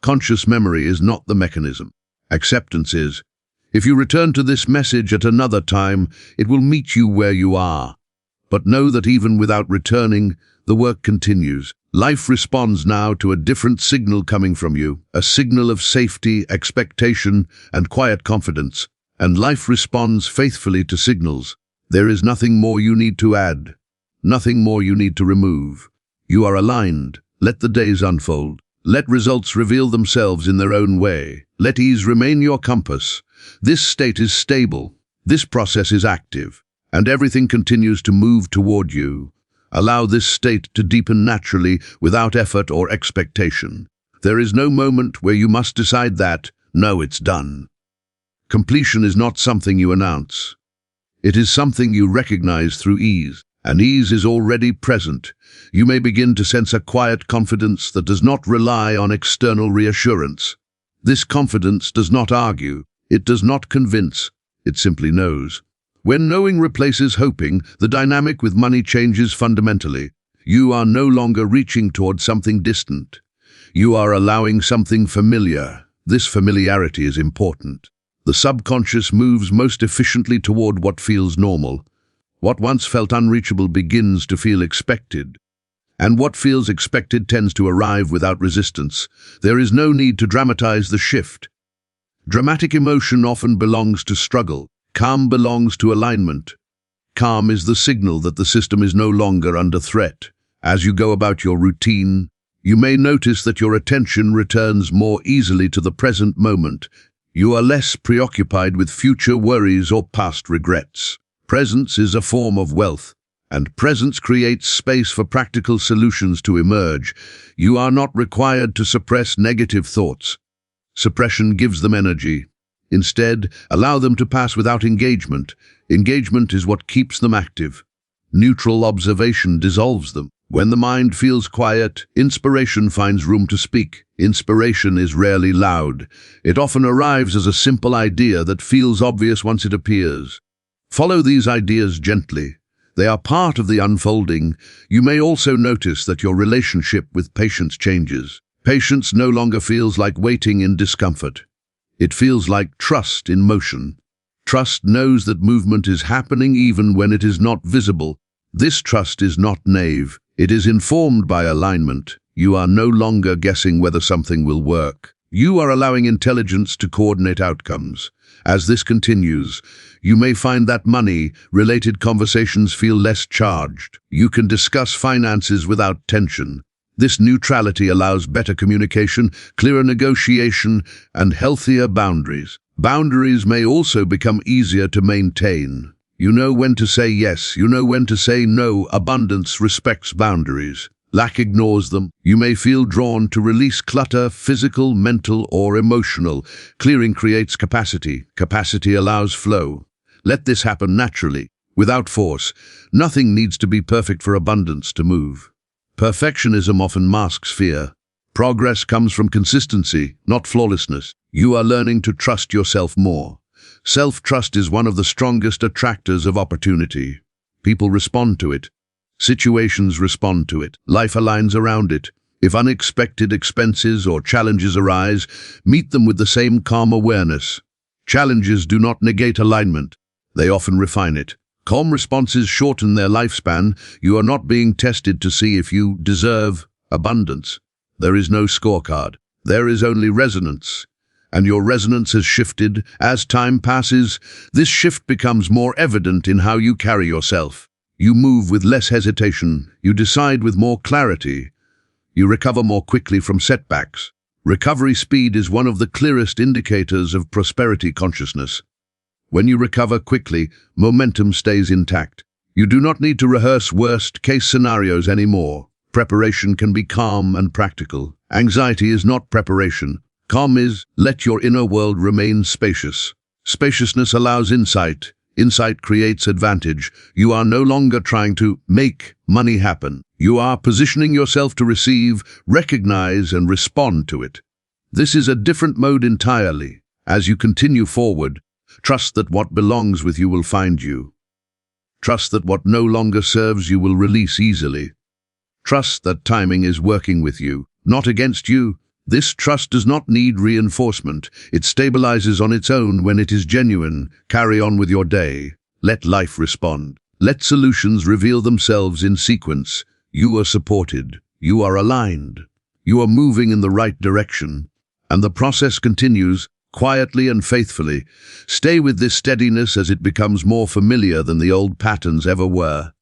Conscious memory is not the mechanism. Acceptance is. If you return to this message at another time, it will meet you where you are. But know that even without returning, the work continues. Life responds now to a different signal coming from you, a signal of safety, expectation, and quiet confidence. And life responds faithfully to signals. There is nothing more you need to add, nothing more you need to remove. You are aligned. Let the days unfold. Let results reveal themselves in their own way. Let ease remain your compass. This state is stable. This process is active. And everything continues to move toward you. Allow this state to deepen naturally without effort or expectation. There is no moment where you must decide that, no, it's done. Completion is not something you announce. It is something you recognize through ease, and ease is already present. You may begin to sense a quiet confidence that does not rely on external reassurance. This confidence does not argue. It does not convince, it simply knows. When knowing replaces hoping, the dynamic with money changes fundamentally. You are no longer reaching toward something distant. You are allowing something familiar. This familiarity is important. The subconscious moves most efficiently toward what feels normal. What once felt unreachable begins to feel expected. And what feels expected tends to arrive without resistance. There is no need to dramatize the shift. Dramatic emotion often belongs to struggle. Calm belongs to alignment. Calm is the signal that the system is no longer under threat. As you go about your routine, you may notice that your attention returns more easily to the present moment. You are less preoccupied with future worries or past regrets. Presence is a form of wealth, and presence creates space for practical solutions to emerge. You are not required to suppress negative thoughts. Suppression gives them energy. Instead, allow them to pass without engagement. Engagement is what keeps them active. Neutral observation dissolves them. When the mind feels quiet, inspiration finds room to speak. Inspiration is rarely loud. It often arrives as a simple idea that feels obvious once it appears. Follow these ideas gently. They are part of the unfolding. You may also notice that your relationship with patience changes. Patience no longer feels like waiting in discomfort. It feels like trust in motion. Trust knows that movement is happening even when it is not visible. This trust is not naive. It is informed by alignment. You are no longer guessing whether something will work. You are allowing intelligence to coordinate outcomes. As this continues, you may find that money-related conversations feel less charged. You can discuss finances without tension. This neutrality allows better communication, clearer negotiation, and healthier boundaries. Boundaries may also become easier to maintain. You know when to say yes, you know when to say no. Abundance respects boundaries. Lack ignores them. You may feel drawn to release clutter, physical, mental, or emotional. Clearing creates capacity. Capacity allows flow. Let this happen naturally, without force. Nothing needs to be perfect for abundance to move. Perfectionism often masks fear. Progress comes from consistency, not flawlessness. You are learning to trust yourself more. Self-trust is one of the strongest attractors of opportunity. People respond to it. Situations respond to it. Life aligns around it. If unexpected expenses or challenges arise, meet them with the same calm awareness. Challenges do not negate alignment. They often refine it. Calm responses shorten their lifespan. You are not being tested to see if you deserve abundance. There is no scorecard. There is only resonance. And your resonance has shifted. As time passes, this shift becomes more evident in how you carry yourself. You move with less hesitation. You decide with more clarity. You recover more quickly from setbacks. Recovery speed is one of the clearest indicators of prosperity consciousness. When you recover quickly, momentum stays intact. You do not need to rehearse worst-case scenarios anymore. Preparation can be calm and practical. Anxiety is not preparation. Calm is, let your inner world remain spacious. Spaciousness allows insight. Insight creates advantage. You are no longer trying to make money happen. You are positioning yourself to receive, recognize, and respond to it. This is a different mode entirely. As you continue forward, trust that what belongs with you will find you. Trust that what no longer serves you will release easily. Trust that timing is working with you, not against you. This trust does not need reinforcement. It stabilizes on its own when it is genuine. Carry on with your day. Let life respond. Let solutions reveal themselves in sequence. You are supported. You are aligned. You are moving in the right direction. And the process continues, quietly and faithfully. Stay with this steadiness as it becomes more familiar than the old patterns ever were.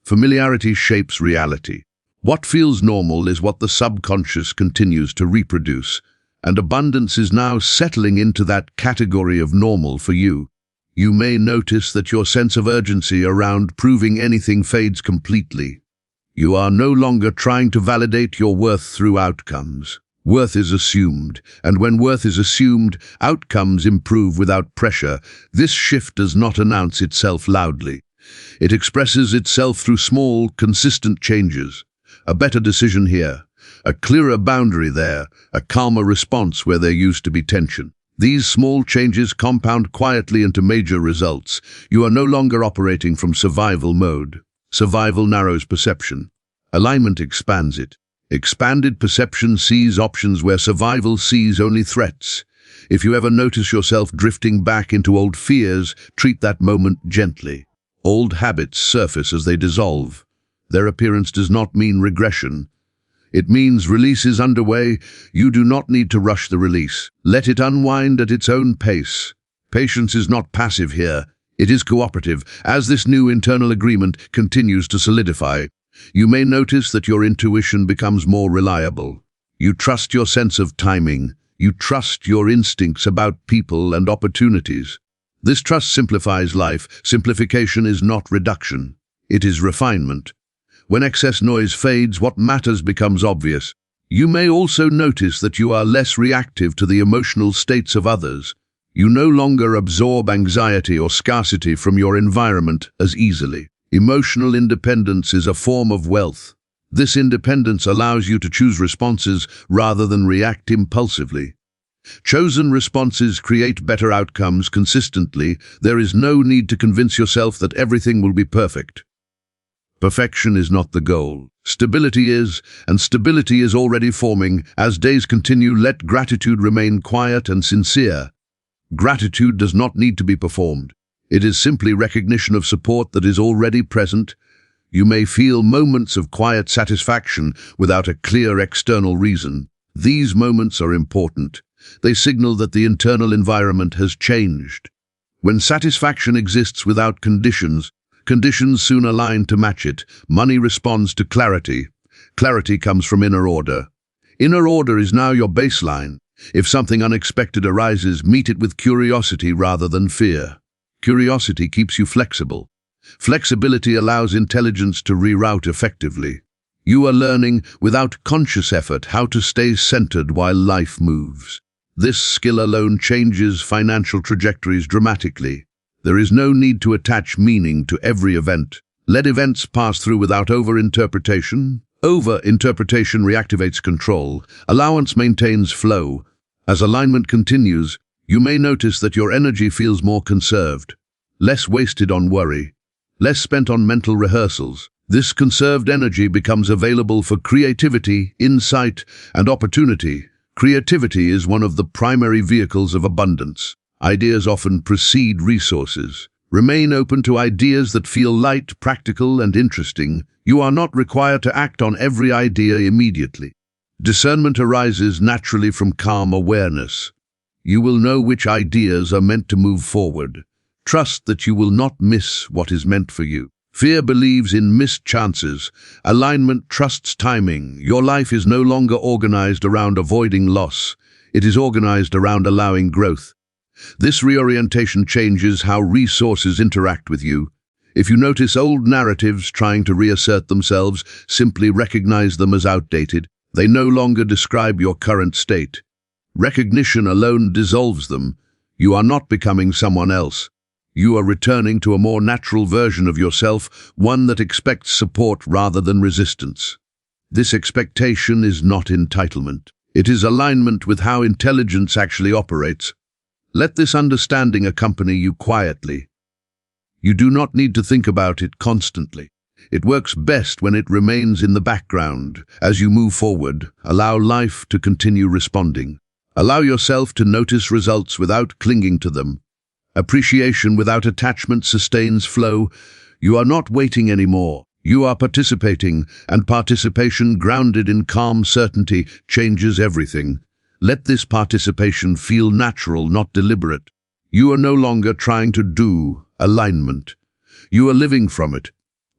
Familiarity shapes reality. What feels normal is what the subconscious continues to reproduce, and abundance is now settling into that category of normal for you. You may notice that your sense of urgency around proving anything fades completely. You are no longer trying to validate your worth through outcomes. Worth is assumed, and when worth is assumed, outcomes improve without pressure. This shift does not announce itself loudly. It expresses itself through small, consistent changes. A better decision here, a clearer boundary there, a calmer response where there used to be tension. These small changes compound quietly into major results. You are no longer operating from survival mode. Survival narrows perception. Alignment expands it. Expanded perception sees options where survival sees only threats. If you ever notice yourself drifting back into old fears, treat that moment gently. Old habits surface as they dissolve. Their appearance does not mean regression. It means release is underway. You do not need to rush the release. Let it unwind at its own pace. Patience is not passive here. It is cooperative. As this new internal agreement continues to solidify, you may notice that your intuition becomes more reliable. You trust your sense of timing. You trust your instincts about people and opportunities. This trust simplifies life. Simplification is not reduction. It is refinement. When excess noise fades, what matters becomes obvious. You may also notice that you are less reactive to the emotional states of others. You no longer absorb anxiety or scarcity from your environment as easily. Emotional independence is a form of wealth. This independence allows you to choose responses rather than react impulsively. Chosen responses create better outcomes consistently. There is no need to convince yourself that everything will be perfect. Perfection is not the goal. Stability is, and stability is already forming. As days continue, let gratitude remain quiet and sincere. Gratitude does not need to be performed. It is simply recognition of support that is already present. You may feel moments of quiet satisfaction without a clear external reason. These moments are important. They signal that the internal environment has changed. When satisfaction exists without conditions soon align to match it. Money responds to clarity. Clarity comes from inner order. Inner order is now your baseline. If something unexpected arises, meet it with curiosity rather than fear. Curiosity keeps you flexible. Flexibility allows intelligence to reroute effectively. You are learning, without conscious effort, how to stay centered while life moves. This skill alone changes financial trajectories dramatically. There is no need to attach meaning to every event. Let events pass through without over-interpretation. Over-interpretation reactivates control. Allowance maintains flow. As alignment continues, you may notice that your energy feels more conserved, less wasted on worry, less spent on mental rehearsals. This conserved energy becomes available for creativity, insight, and opportunity. Creativity is one of the primary vehicles of abundance. Ideas often precede resources. Remain open to ideas that feel light, practical, and interesting. You are not required to act on every idea immediately. Discernment arises naturally from calm awareness. You will know which ideas are meant to move forward. Trust that you will not miss what is meant for you. Fear believes in missed chances. Alignment trusts timing. Your life is no longer organized around avoiding loss. It is organized around allowing growth. This reorientation changes how resources interact with you. If you notice old narratives trying to reassert themselves, simply recognize them as outdated. They no longer describe your current state. Recognition alone dissolves them. You are not becoming someone else. You are returning to a more natural version of yourself, one that expects support rather than resistance. This expectation is not entitlement. It is alignment with how intelligence actually operates. Let this understanding accompany you quietly. You do not need to think about it constantly. It works best when it remains in the background. As you move forward, allow life to continue responding. Allow yourself to notice results without clinging to them. Appreciation without attachment sustains flow. You are not waiting anymore. You are participating, and participation grounded in calm certainty changes everything. Let this participation feel natural, not deliberate. You are no longer trying to do alignment. You are living from it.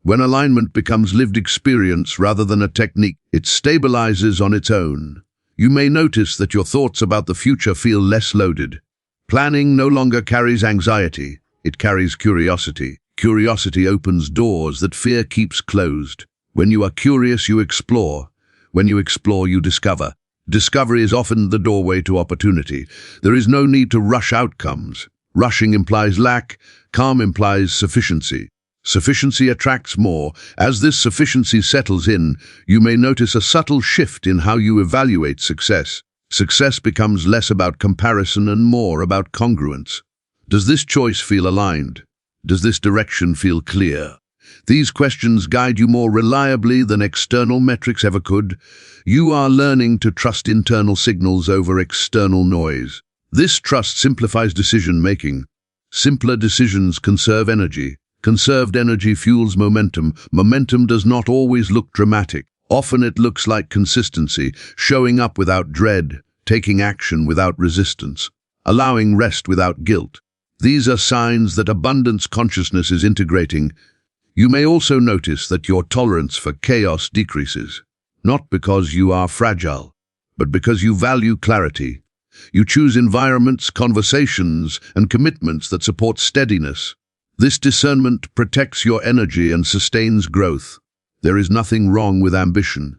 When alignment becomes lived experience rather than a technique, it stabilizes on its own. You may notice that your thoughts about the future feel less loaded. Planning no longer carries anxiety, it carries curiosity. Curiosity opens doors that fear keeps closed. When you are curious, you explore. When you explore, you discover. Discovery is often the doorway to opportunity. There is no need to rush outcomes. Rushing implies lack, calm implies sufficiency. Sufficiency attracts more. As this sufficiency settles in, you may notice a subtle shift in how you evaluate success. Success becomes less about comparison and more about congruence. Does this choice feel aligned? Does this direction feel clear? These questions guide you more reliably than external metrics ever could. You are learning to trust internal signals over external noise. This trust simplifies decision-making. Simpler decisions conserve energy. Conserved energy fuels momentum. Momentum does not always look dramatic. Often it looks like consistency, showing up without dread, taking action without resistance, allowing rest without guilt. These are signs that abundance consciousness is integrating. You may also notice that your tolerance for chaos decreases, not because you are fragile, but because you value clarity. You choose environments, conversations, and commitments that support steadiness. This discernment protects your energy and sustains growth. There is nothing wrong with ambition.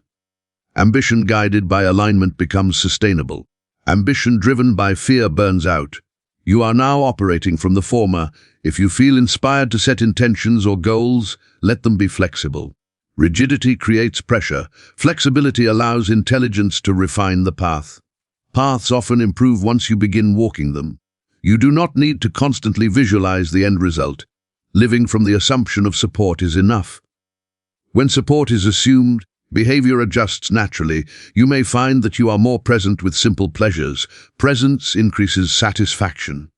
Ambition guided by alignment becomes sustainable. Ambition driven by fear burns out. You are now operating from the former. If you feel inspired to set intentions or goals, let them be flexible. Rigidity creates pressure. Flexibility allows intelligence to refine the path. Paths often improve once you begin walking them. You do not need to constantly visualize the end result. Living from the assumption of support is enough. When support is assumed, behavior adjusts naturally. You may find that you are more present with simple pleasures. Presence increases satisfaction.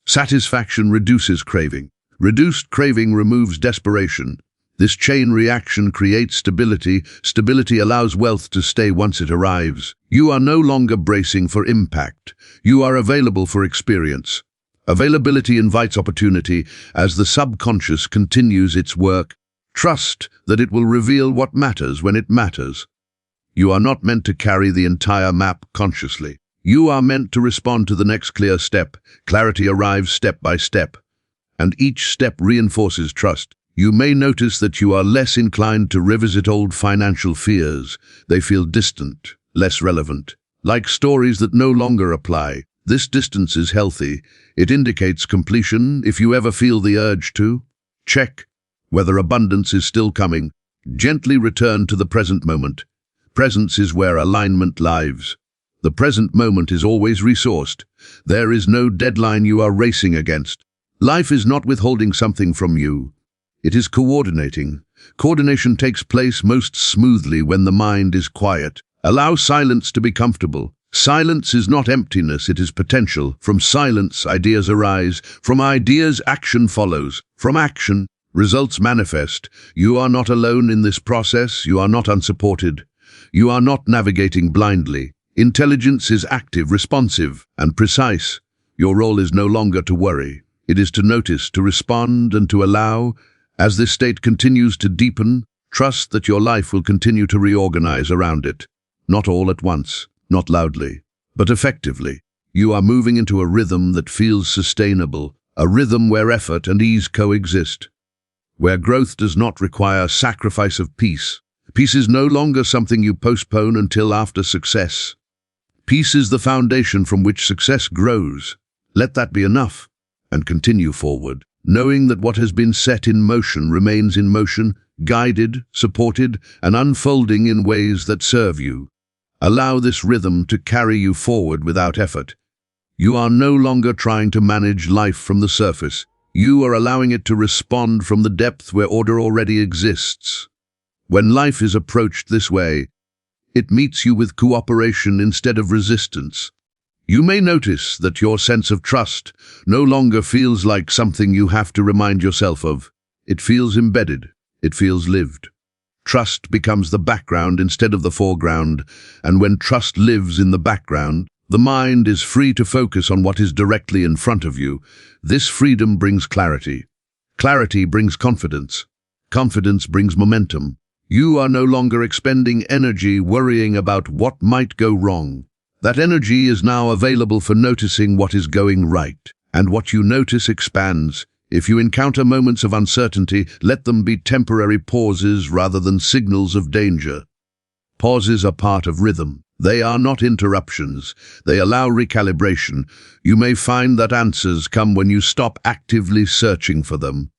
Satisfaction reduces craving. Reduced craving removes desperation. This chain reaction creates stability. Stability allows wealth to stay once it arrives. You are no longer bracing for impact. You are available for experience. Availability invites opportunity as the subconscious continues its work. Trust that it will reveal what matters when it matters. You are not meant to carry the entire map consciously. You are meant to respond to the next clear step. Clarity arrives step by step, and each step reinforces trust. You may notice that you are less inclined to revisit old financial fears. They feel distant, less relevant, like stories that no longer apply. This distance is healthy. It indicates completion. If you ever feel the urge to, check whether abundance is still coming. Gently return to the present moment. Presence is where alignment lives. The present moment is always resourced. There is no deadline you are racing against. Life is not withholding something from you. It is coordinating. Coordination takes place most smoothly when the mind is quiet. Allow silence to be comfortable. Silence is not emptiness, it is potential. From silence, ideas arise. From ideas, action follows. From action, results manifest. You are not alone in this process. You are not unsupported. You are not navigating blindly. Intelligence is active, responsive, and precise. Your role is no longer to worry. It is to notice, to respond, and to allow. As this state continues to deepen, trust that your life will continue to reorganize around it. Not all at once, not loudly, but effectively. You are moving into a rhythm that feels sustainable, a rhythm where effort and ease coexist, where growth does not require sacrifice of peace. Peace is no longer something you postpone until after success. Peace is the foundation from which success grows. Let that be enough, and continue forward, knowing that what has been set in motion remains in motion, guided, supported, and unfolding in ways that serve you. Allow this rhythm to carry you forward without effort. You are no longer trying to manage life from the surface. You are allowing it to respond from the depth where order already exists. When life is approached this way, it meets you with cooperation instead of resistance. You may notice that your sense of trust no longer feels like something you have to remind yourself of. It feels embedded. It feels lived. Trust becomes the background instead of the foreground, and when trust lives in the background, the mind is free to focus on what is directly in front of you. This freedom brings clarity. Clarity brings confidence. Confidence brings momentum. You are no longer expending energy worrying about what might go wrong. That energy is now available for noticing what is going right, and what you notice expands. If you encounter moments of uncertainty, let them be temporary pauses rather than signals of danger. Pauses are part of rhythm. They are not interruptions. They allow recalibration. You may find that answers come when you stop actively searching for them.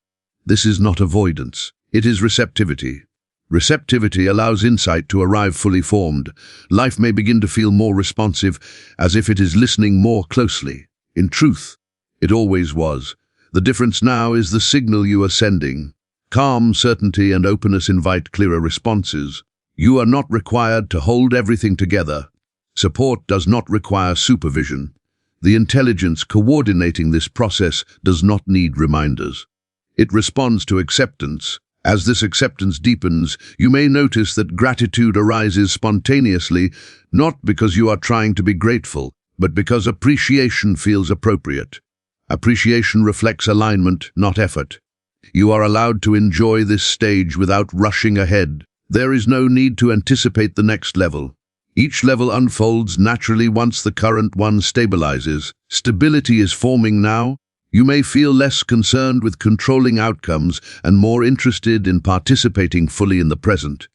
This is not avoidance. It is receptivity. Receptivity allows insight to arrive fully formed. Life may begin to feel more responsive, as if it is listening more closely. In truth, it always was. The difference now is the signal you are sending. Calm, certainty, and openness invite clearer responses. You are not required to hold everything together. Support does not require supervision. The intelligence coordinating this process does not need reminders. It responds to acceptance. As this acceptance deepens, you may notice that gratitude arises spontaneously, not because you are trying to be grateful, but because appreciation feels appropriate. Appreciation reflects alignment, not effort. You are allowed to enjoy this stage without rushing ahead. There is no need to anticipate the next level. Each level unfolds naturally once the current one stabilizes. Stability is forming now. You may feel less concerned with controlling outcomes and more interested in participating fully in the present.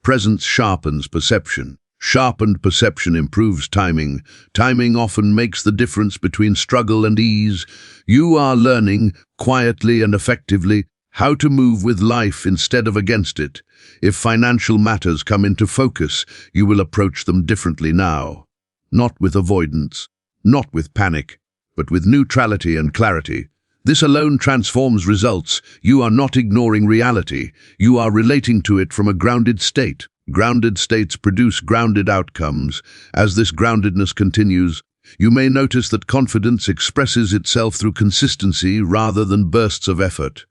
Presence sharpens perception. Sharpened perception improves timing. Timing often makes the difference between struggle and ease. You are learning, quietly and effectively, how to move with life instead of against it. If financial matters come into focus, you will approach them differently now. Not with avoidance, not with panic, but with neutrality and clarity. This alone transforms results. You are not ignoring reality. You are relating to it from a grounded state. Grounded states produce grounded outcomes. As this groundedness continues, you may notice that confidence expresses itself through consistency rather than bursts of effort.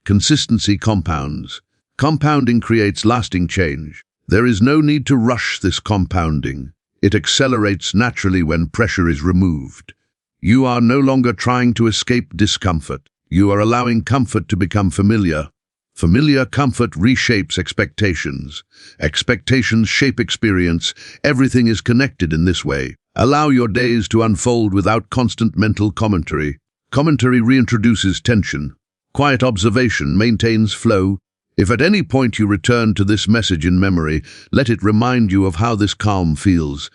Consistency compounds. Compounding creates lasting change. There is no need to rush this compounding. It accelerates naturally when pressure is removed. You are no longer trying to escape discomfort. You are allowing comfort to become familiar. Familiar comfort reshapes expectations. Expectations shape experience. Everything is connected in this way. Allow your days to unfold without constant mental commentary. Commentary reintroduces tension. Quiet observation maintains flow. If at any point you return to this message in memory, let it remind you of how this calm feels.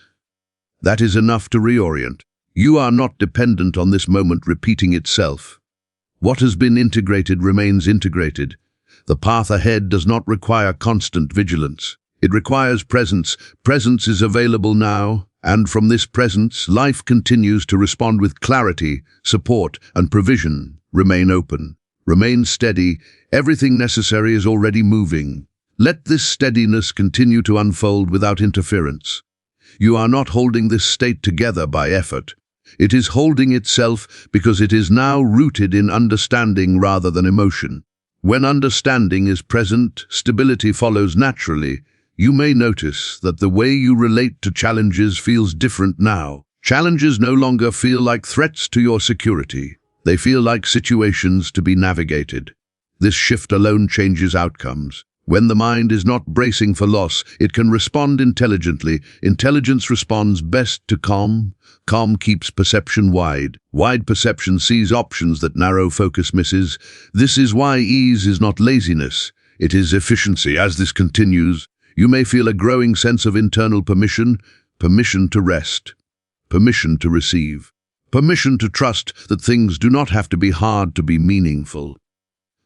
That is enough to reorient. You are not dependent on this moment repeating itself. What has been integrated remains integrated. The path ahead does not require constant vigilance. It requires presence. Presence is available now, and from this presence, life continues to respond with clarity, support, and provision. Remain open. Remain steady. Everything necessary is already moving. Let this steadiness continue to unfold without interference. You are not holding this state together by effort. It is holding itself because it is now rooted in understanding rather than emotion. When understanding is present, stability follows naturally. You may notice that the way you relate to challenges feels different now. Challenges no longer feel like threats to your security. They feel like situations to be navigated. This shift alone changes outcomes. When the mind is not bracing for loss, it can respond intelligently. Intelligence responds best to calm. Calm keeps perception wide. Wide perception sees options that narrow focus misses. This is why ease is not laziness. It is efficiency. As this continues, you may feel a growing sense of internal permission. Permission to rest. Permission to receive. Permission to trust that things do not have to be hard to be meaningful.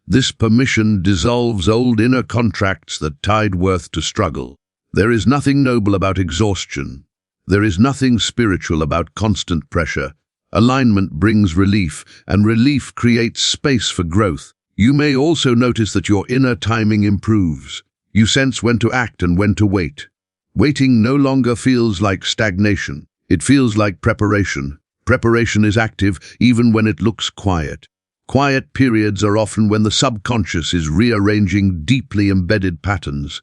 This permission dissolves old inner contracts that tied worth to struggle. There is nothing noble about exhaustion. There is nothing spiritual about constant pressure. Alignment brings relief, and relief creates space for growth. You may also notice that your inner timing improves. You sense when to act and when to wait. Waiting no longer feels like stagnation. It feels like preparation. Preparation is active even when it looks quiet. Quiet periods are often when the subconscious is rearranging deeply embedded patterns.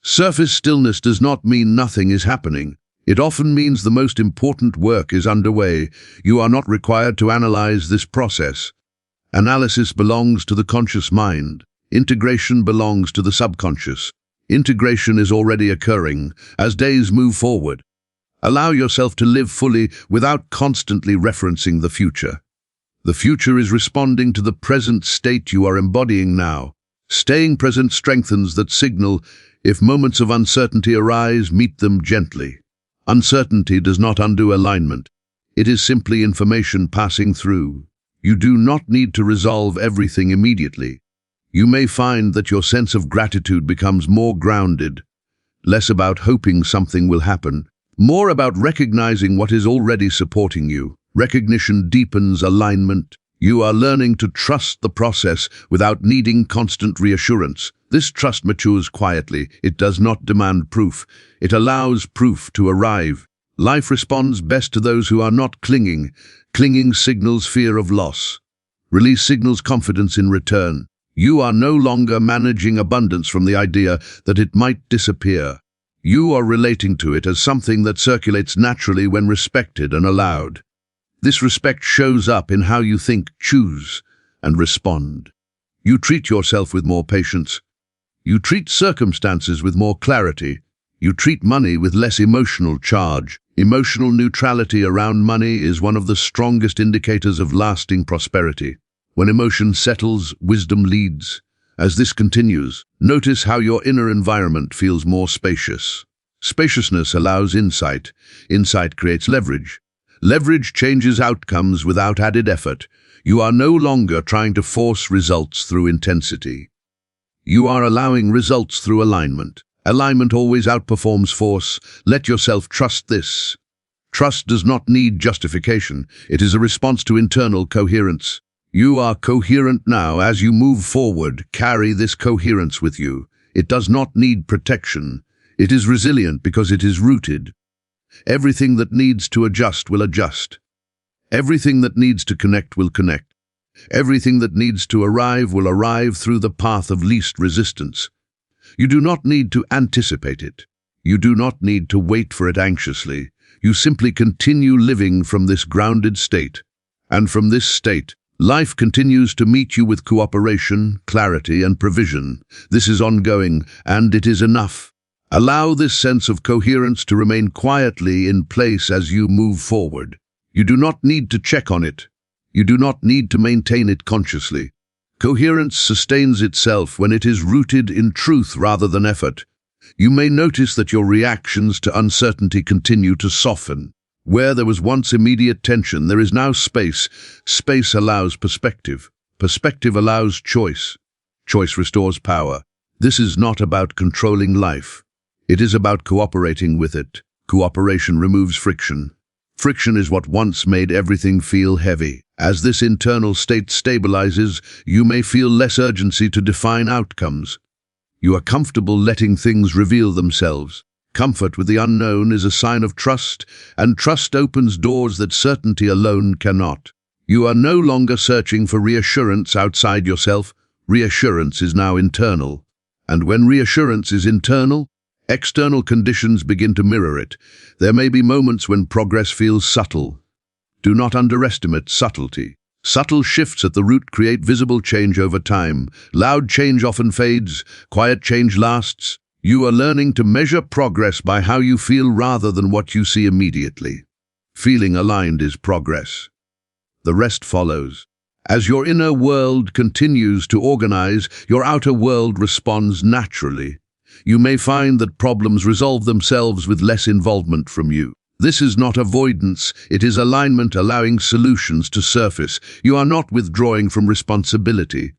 Surface stillness does not mean nothing is happening. It often means the most important work is underway. You are not required to analyze this process. Analysis belongs to the conscious mind. Integration belongs to the subconscious. Integration is already occurring as days move forward. Allow yourself to live fully without constantly referencing the future. The future is responding to the present state you are embodying now. Staying present strengthens that signal. If moments of uncertainty arise, meet them gently. Uncertainty does not undo alignment. It is simply information passing through. You do not need to resolve everything immediately. You may find that your sense of gratitude becomes more grounded, less about hoping something will happen, more about recognizing what is already supporting you. Recognition deepens alignment. You are learning to trust the process without needing constant reassurance. This trust matures quietly. It does not demand proof. It allows proof to arrive. Life responds best to those who are not clinging. Clinging signals fear of loss. Release signals confidence in return. You are no longer managing abundance from the idea that it might disappear. You are relating to it as something that circulates naturally when respected and allowed. This respect shows up in how you think, choose, and respond. You treat yourself with more patience. You treat circumstances with more clarity. You treat money with less emotional charge. Emotional neutrality around money is one of the strongest indicators of lasting prosperity. When emotion settles, wisdom leads. As this continues, notice how your inner environment feels more spacious. Spaciousness allows insight. Insight creates leverage. Leverage changes outcomes without added effort. You are no longer trying to force results through intensity. You are allowing results through alignment. Alignment always outperforms force. Let yourself trust this. Trust does not need justification. It is a response to internal coherence. You are coherent now. As you move forward, carry this coherence with you. It does not need protection. It is resilient because it is rooted. Everything that needs to adjust will adjust. Everything that needs to connect will connect. Everything that needs to arrive will arrive through the path of least resistance. You do not need to anticipate it. You do not need to wait for it anxiously. You simply continue living from this grounded state. And from this state, life continues to meet you with cooperation, clarity, and provision. This is ongoing, and it is enough. Allow this sense of coherence to remain quietly in place as you move forward. You do not need to check on it. You do not need to maintain it consciously. Coherence sustains itself when it is rooted in truth rather than effort. You may notice that your reactions to uncertainty continue to soften. Where there was once immediate tension, there is now space. Space allows perspective. Perspective allows choice. Choice restores power. This is not about controlling life. It is about cooperating with it. Cooperation removes friction. Friction is what once made everything feel heavy. As this internal state stabilizes, you may feel less urgency to define outcomes. You are comfortable letting things reveal themselves. Comfort with the unknown is a sign of trust, and trust opens doors that certainty alone cannot. You are no longer searching for reassurance outside yourself. Reassurance is now internal. And when reassurance is internal, external conditions begin to mirror it. There may be moments when progress feels subtle. Do not underestimate subtlety. Subtle shifts at the root create visible change over time. Loud change often fades, quiet change lasts. You are learning to measure progress by how you feel rather than what you see immediately. Feeling aligned is progress. The rest follows. As your inner world continues to organize, your outer world responds naturally. You may find that problems resolve themselves with less involvement from you. This is not avoidance, it is alignment allowing solutions to surface. You are not withdrawing from responsibility.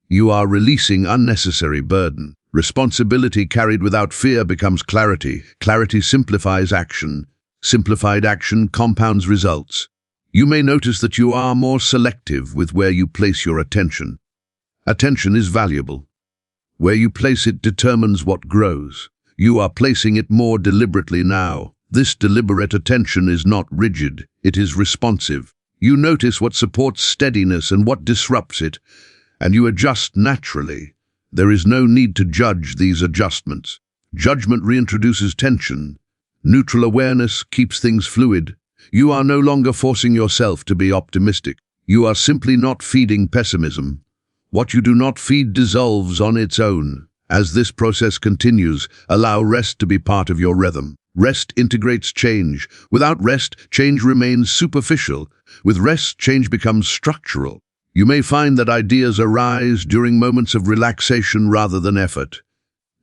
You are releasing unnecessary burden. Responsibility carried without fear becomes clarity. Clarity simplifies action. Simplified action compounds results. You may notice that you are more selective with where you place your attention. Attention is valuable. Where you place it determines what grows. You are placing it more deliberately now. This deliberate attention is not rigid, it is responsive. You notice what supports steadiness and what disrupts it, and you adjust naturally. There is no need to judge these adjustments. Judgment reintroduces tension. Neutral awareness keeps things fluid. You are no longer forcing yourself to be optimistic. You are simply not feeding pessimism. What you do not feed dissolves on its own. As this process continues, allow rest to be part of your rhythm. Rest integrates change. Without rest, change remains superficial. With rest, change becomes structural. You may find that ideas arise during moments of relaxation rather than effort.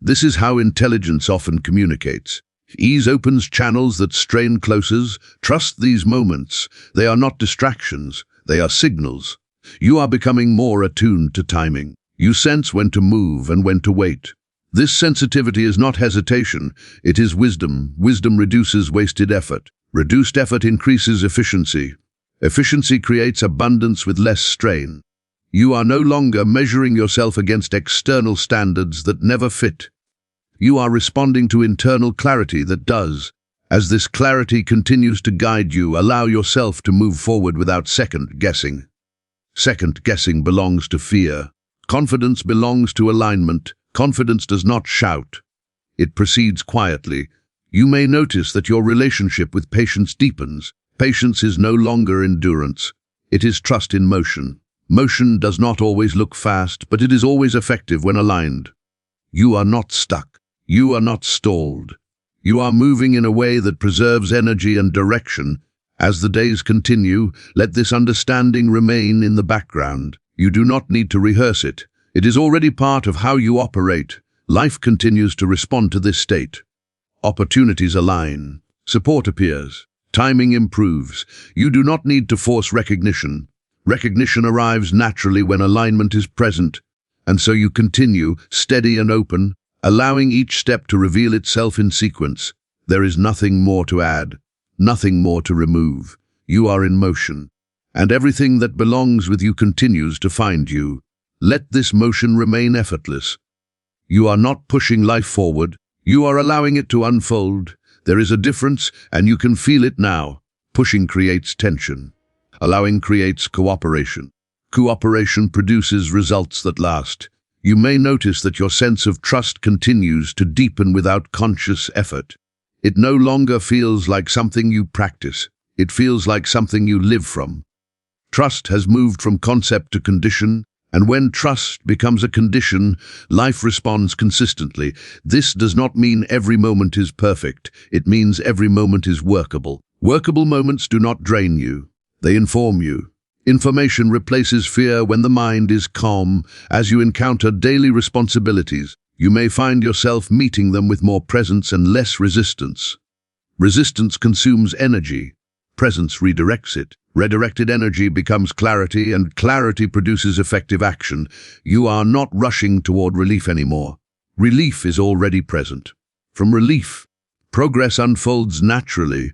This is how intelligence often communicates. Ease opens channels that strain closes. Trust these moments. They are not distractions. They are signals. You are becoming more attuned to timing. You sense when to move and when to wait. This sensitivity is not hesitation, it is wisdom. Wisdom reduces wasted effort. Reduced effort increases efficiency. Efficiency creates abundance with less strain. You are no longer measuring yourself against external standards that never fit. You are responding to internal clarity that does. As this clarity continues to guide you, allow yourself to move forward without second guessing. Second guessing belongs to fear. Confidence belongs to alignment. Confidence does not shout. It proceeds quietly. You may notice that your relationship with patience deepens. Patience is no longer endurance. It is trust in motion. Motion does not always look fast, but it is always effective when aligned. You are not stuck. You are not stalled. You are moving in a way that preserves energy and direction. As the days continue, let this understanding remain in the background. You do not need to rehearse it. It is already part of how you operate. Life continues to respond to this state. Opportunities align. Support appears. Timing improves. You do not need to force recognition. Recognition arrives naturally when alignment is present. And so you continue, steady and open, allowing each step to reveal itself in sequence. There is nothing more to add, nothing more to remove. You are in motion, and everything that belongs with you continues to find you. Let this motion remain effortless. You are not pushing life forward, you are allowing it to unfold. There is a difference, and you can feel it now. Pushing creates tension. Allowing creates cooperation. Cooperation produces results that last. You may notice that your sense of trust continues to deepen without conscious effort. It no longer feels like something you practice. It feels like something you live from. Trust has moved from concept to condition, and when trust becomes a condition, life responds consistently. This does not mean every moment is perfect. It means every moment is workable. Workable moments do not drain you. They inform you. Information replaces fear when the mind is calm. As you encounter daily responsibilities, you may find yourself meeting them with more presence and less resistance. Resistance consumes energy. Presence redirects it. Redirected energy becomes clarity, and clarity produces effective action. You are not rushing toward relief anymore. Relief is already present. From relief, progress unfolds naturally.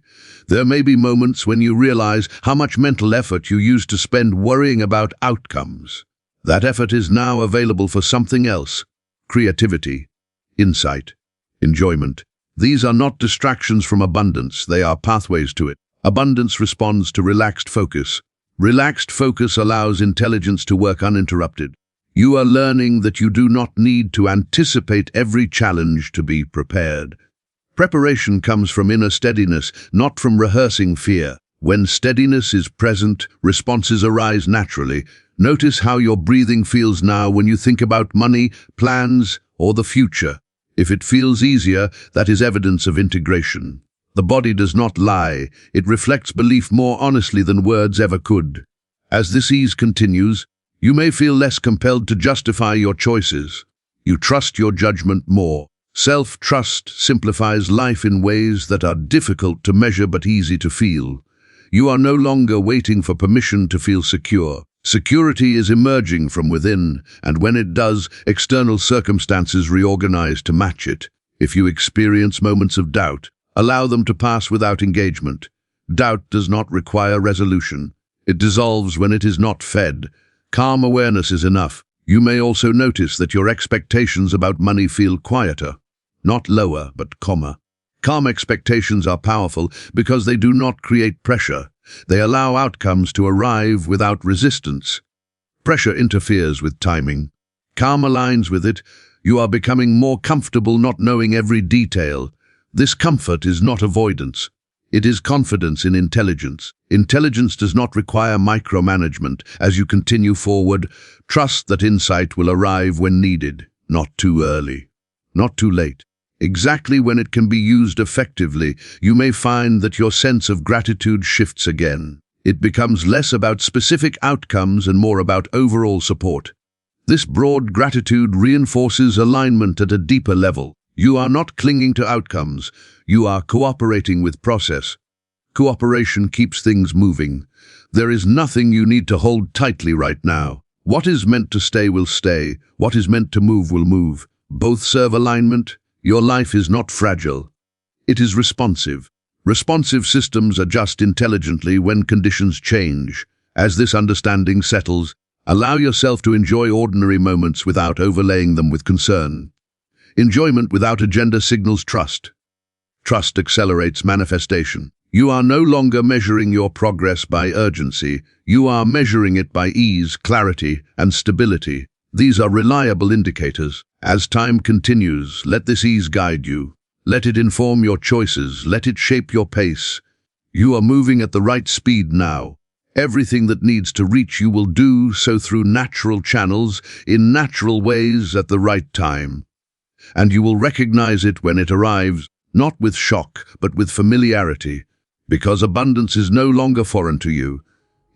There may be moments when you realize how much mental effort you used to spend worrying about outcomes. That effort is now available for something else: creativity, insight, enjoyment. These are not distractions from abundance, they are pathways to it. Abundance responds to relaxed focus. Relaxed focus allows intelligence to work uninterrupted. You are learning that you do not need to anticipate every challenge to be prepared. Preparation comes from inner steadiness, not from rehearsing fear. When steadiness is present, responses arise naturally. Notice how your breathing feels now when you think about money, plans, or the future. If it feels easier, that is evidence of integration. The body does not lie. It reflects belief more honestly than words ever could. As this ease continues, you may feel less compelled to justify your choices. You trust your judgment more. Self-trust simplifies life in ways that are difficult to measure but easy to feel. You are no longer waiting for permission to feel secure. Security is emerging from within, and when it does, external circumstances reorganize to match it. If you experience moments of doubt, allow them to pass without engagement. Doubt does not require resolution. It dissolves when it is not fed. Calm awareness is enough. You may also notice that your expectations about money feel quieter. Not lower, but calmer. Calm expectations are powerful because they do not create pressure. They allow outcomes to arrive without resistance. Pressure interferes with timing. Calm aligns with it. You are becoming more comfortable not knowing every detail. This comfort is not avoidance. It is confidence in intelligence. Intelligence does not require micromanagement. As you continue forward, trust that insight will arrive when needed, not too early, not too late. Exactly when it can be used effectively, you may find that your sense of gratitude shifts again. It becomes less about specific outcomes and more about overall support. This broad gratitude reinforces alignment at a deeper level. You are not clinging to outcomes, you are cooperating with process. Cooperation keeps things moving. There is nothing you need to hold tightly right now. What is meant to stay will stay. What is meant to move will move. Both serve alignment. Your life is not fragile. It is responsive. Responsive systems adjust intelligently when conditions change. As this understanding settles, allow yourself to enjoy ordinary moments without overlaying them with concern. Enjoyment without agenda signals trust. Trust accelerates manifestation. You are no longer measuring your progress by urgency. You are measuring it by ease, clarity, and stability. These are reliable indicators. As time continues, let this ease guide you. Let it inform your choices. Let it shape your pace. You are moving at the right speed now. Everything that needs to reach you will do so through natural channels, in natural ways at the right time. And you will recognize it when it arrives, not with shock, but with familiarity. Because abundance is no longer foreign to you.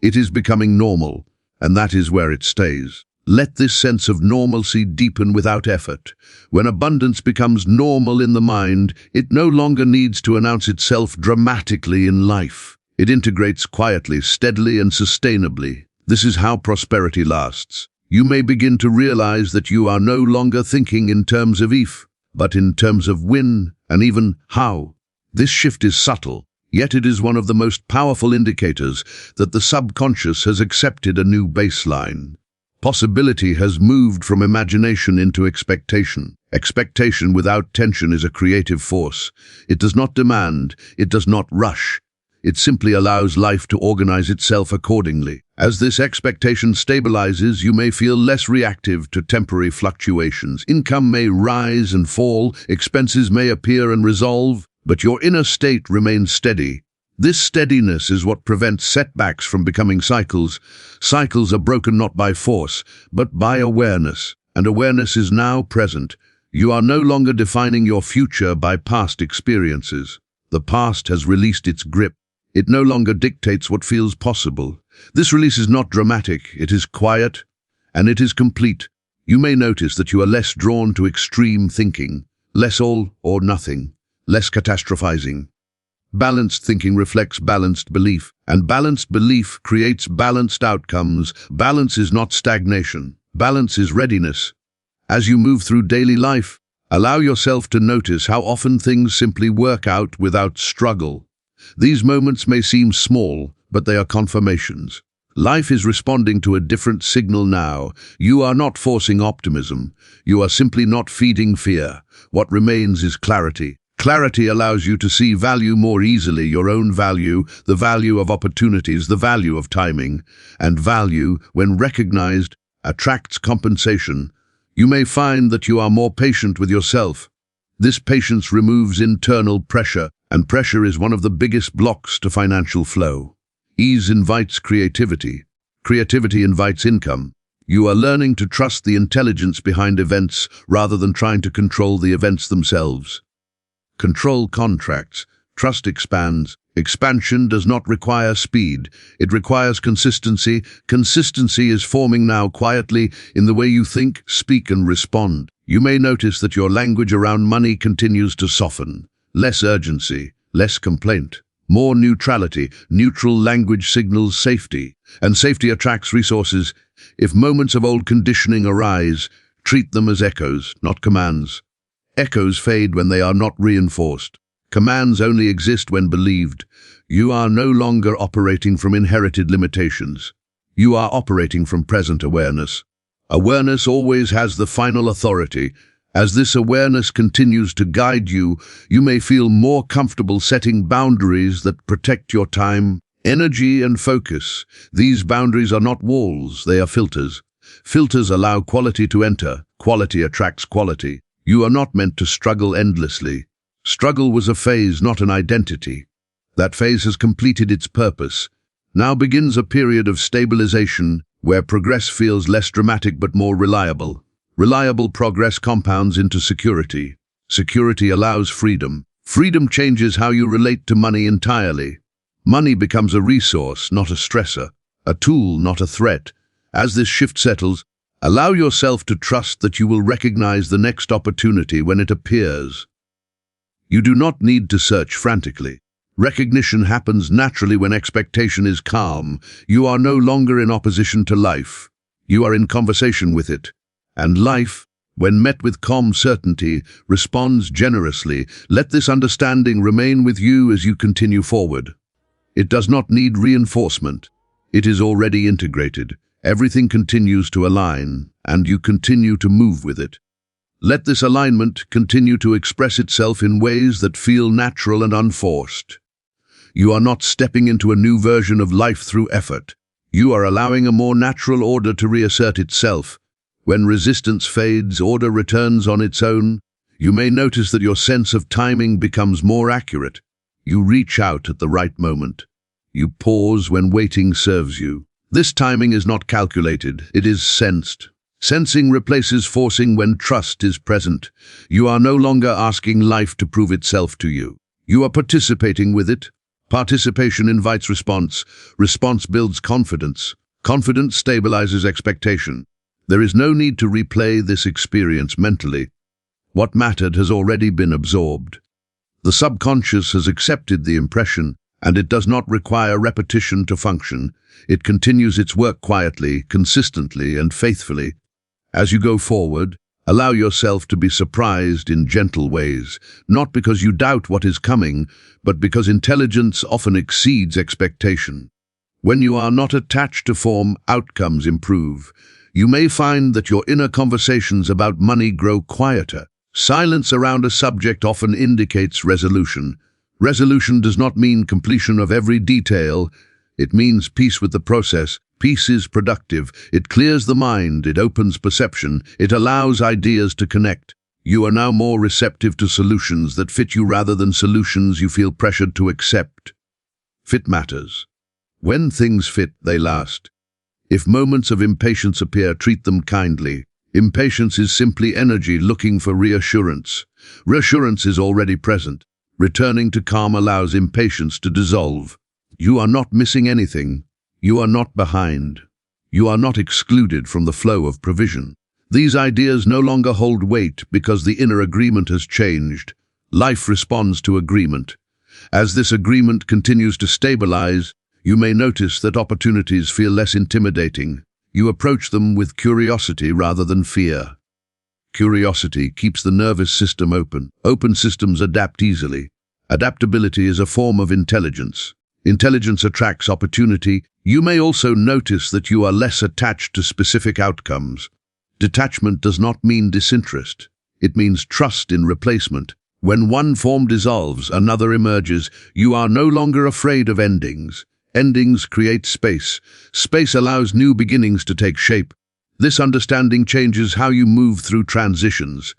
It is becoming normal, and that is where it stays. Let this sense of normalcy deepen without effort. When abundance becomes normal in the mind, it no longer needs to announce itself dramatically in life. It integrates quietly, steadily, and sustainably. This is how prosperity lasts. You may begin to realize that you are no longer thinking in terms of if, but in terms of when and even how. This shift is subtle, yet it is one of the most powerful indicators that the subconscious has accepted a new baseline. Possibility has moved from imagination into expectation. Expectation without tension is a creative force. It does not demand, it does not rush. It simply allows life to organize itself accordingly. As this expectation stabilizes, you may feel less reactive to temporary fluctuations. Income may rise and fall, expenses may appear and resolve, but your inner state remains steady. This steadiness is what prevents setbacks from becoming cycles. Cycles are broken not by force, but by awareness, and awareness is now present. You are no longer defining your future by past experiences. The past has released its grip. It no longer dictates what feels possible. This release is not dramatic, it is quiet, and it is complete. You may notice that you are less drawn to extreme thinking, less all or nothing, less catastrophizing. Balanced thinking reflects balanced belief, and balanced belief creates balanced outcomes. Balance is not stagnation. Balance is readiness. As you move through daily life, allow yourself to notice how often things simply work out without struggle. These moments may seem small, but they are confirmations. Life is responding to a different signal now. You are not forcing optimism. You are simply not feeding fear. What remains is clarity. Clarity allows you to see value more easily, your own value, the value of opportunities, the value of timing, and value, when recognized, attracts compensation. You may find that you are more patient with yourself. This patience removes internal pressure, and pressure is one of the biggest blocks to financial flow. Ease invites creativity. Creativity invites income. You are learning to trust the intelligence behind events rather than trying to control the events themselves. Control contracts. Trust expands. Expansion does not require speed. It requires consistency. Consistency is forming now quietly in the way you think, speak, and respond. You may notice that your language around money continues to soften. Less urgency, less complaint, more neutrality. Neutral language signals safety, and safety attracts resources. If moments of old conditioning arise, treat them as echoes, not commands. Echoes fade when they are not reinforced. Commands only exist when believed. You are no longer operating from inherited limitations. You are operating from present awareness. Awareness always has the final authority. As this awareness continues to guide you, you may feel more comfortable setting boundaries that protect your time, energy, and focus. These boundaries are not walls, they are filters. Filters allow quality to enter. Quality attracts quality. You are not meant to struggle endlessly. Struggle was a phase, not an identity. That phase has completed its purpose. Now begins a period of stabilization where progress feels less dramatic but more reliable. Reliable progress compounds into security. Security allows freedom. Freedom changes how you relate to money entirely. Money becomes a resource, not a stressor, a tool, not a threat. As this shift settles, allow yourself to trust that you will recognize the next opportunity when it appears. You do not need to search frantically. Recognition happens naturally when expectation is calm. You are no longer in opposition to life. You are in conversation with it. And life, when met with calm certainty, responds generously. Let this understanding remain with you as you continue forward. It does not need reinforcement. It is already integrated. Everything continues to align, and you continue to move with it. Let this alignment continue to express itself in ways that feel natural and unforced. You are not stepping into a new version of life through effort. You are allowing a more natural order to reassert itself. When resistance fades, order returns on its own. You may notice that your sense of timing becomes more accurate. You reach out at the right moment. You pause when waiting serves you. This timing is not calculated, it is sensed. Sensing replaces forcing when trust is present. You are no longer asking life to prove itself to you. You are participating with it. Participation invites response. Response builds confidence. Confidence stabilizes expectation. There is no need to replay this experience mentally. What mattered has already been absorbed. The subconscious has accepted the impression, and it does not require repetition to function. It continues its work quietly, consistently, and faithfully. As you go forward, allow yourself to be surprised in gentle ways, not because you doubt what is coming, but because intelligence often exceeds expectation. When you are not attached to form, outcomes improve. You may find that your inner conversations about money grow quieter. Silence around a subject often indicates resolution. Resolution does not mean completion of every detail. It means peace with the process. Peace is productive. It clears the mind. It opens perception. It allows ideas to connect. You are now more receptive to solutions that fit you rather than solutions you feel pressured to accept. Fit matters. When things fit, they last. If moments of impatience appear, treat them kindly. Impatience is simply energy looking for reassurance. Reassurance is already present. Returning to calm allows impatience to dissolve. You are not missing anything. You are not behind. You are not excluded from the flow of provision. These ideas no longer hold weight because the inner agreement has changed. Life responds to agreement. As this agreement continues to stabilize, you may notice that opportunities feel less intimidating. You approach them with curiosity rather than fear. Curiosity keeps the nervous system open. Open systems adapt easily. Adaptability is a form of intelligence. Intelligence attracts opportunity. You may also notice that you are less attached to specific outcomes. Detachment does not mean disinterest. It means trust in replacement. When one form dissolves, another emerges. You are no longer afraid of endings. Endings create space. Space allows new beginnings to take shape. This understanding changes how you move through transitions.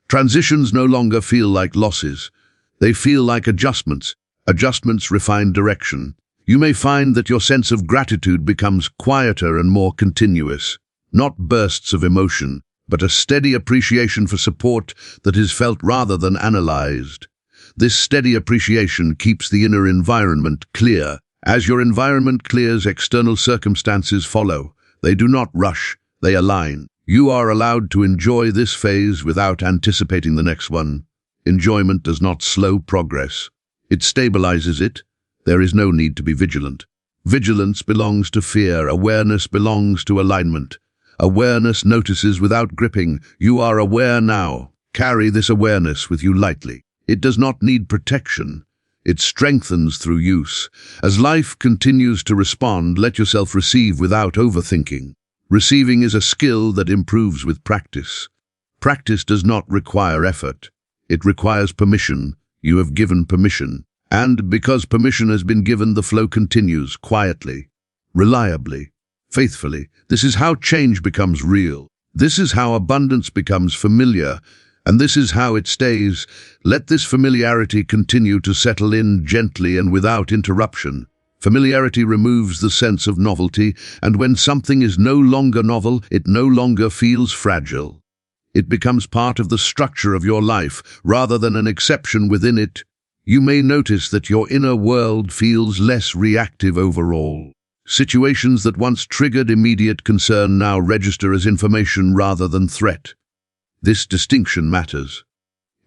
Transitions no longer feel like losses. They feel like adjustments. Adjustments refine direction. You may find that your sense of gratitude becomes quieter and more continuous. Not bursts of emotion, but a steady appreciation for support that is felt rather than analyzed. This steady appreciation keeps the inner environment clear. As your environment clears, external circumstances follow. They do not rush, they align. You are allowed to enjoy this phase without anticipating the next one. Enjoyment does not slow progress. It stabilizes it. There is no need to be vigilant. Vigilance belongs to fear. Awareness belongs to alignment. Awareness notices without gripping. You are aware now. Carry this awareness with you lightly. It does not need protection. It strengthens through use. As life continues to respond, let yourself receive without overthinking. Receiving is a skill that improves with practice. Practice does not require effort. It requires permission. You have given permission. And because permission has been given, the flow continues quietly, reliably, faithfully. This is how change becomes real. This is how abundance becomes familiar. And this is how it stays. Let this familiarity continue to settle in gently and without interruption. Familiarity removes the sense of novelty, and when something is no longer novel, it no longer feels fragile. It becomes part of the structure of your life, rather than an exception within it. You may notice that your inner world feels less reactive overall. Situations that once triggered immediate concern now register as information rather than threat. This distinction matters.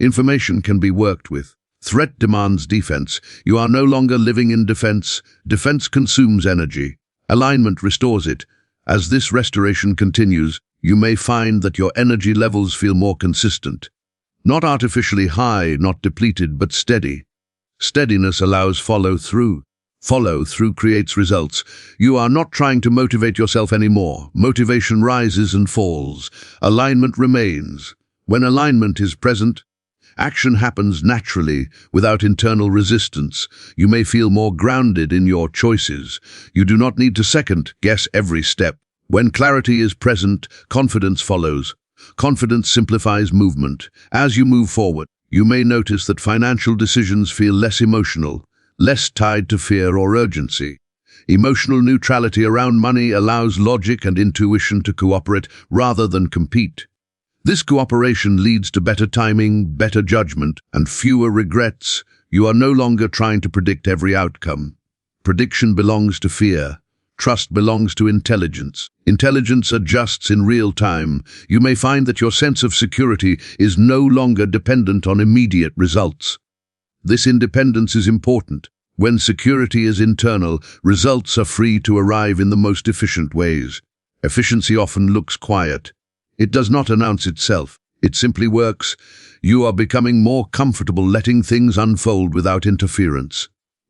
Information can be worked with. Threat demands defense. You are no longer living in defense. Defense consumes energy. Alignment restores it. As this restoration continues, you may find that your energy levels feel more consistent. Not artificially high, not depleted, but steady. Steadiness allows follow-through. Follow-through creates results. You are not trying to motivate yourself anymore. Motivation rises and falls. Alignment remains. When alignment is present, action happens naturally, without internal resistance. You may feel more grounded in your choices. You do not need to second-guess every step. When clarity is present, confidence follows. Confidence simplifies movement. As you move forward, you may notice that financial decisions feel less emotional, less tied to fear or urgency. Emotional neutrality around money allows logic and intuition to cooperate rather than compete. This cooperation leads to better timing, better judgment, and fewer regrets. You are no longer trying to predict every outcome. Prediction belongs to fear. Trust belongs to intelligence. Intelligence adjusts in real time. You may find that your sense of security is no longer dependent on immediate results. This independence is important. When security is internal, results are free to arrive in the most efficient ways. Efficiency often looks quiet. It does not announce itself. It simply works. You are becoming more comfortable letting things unfold without interference.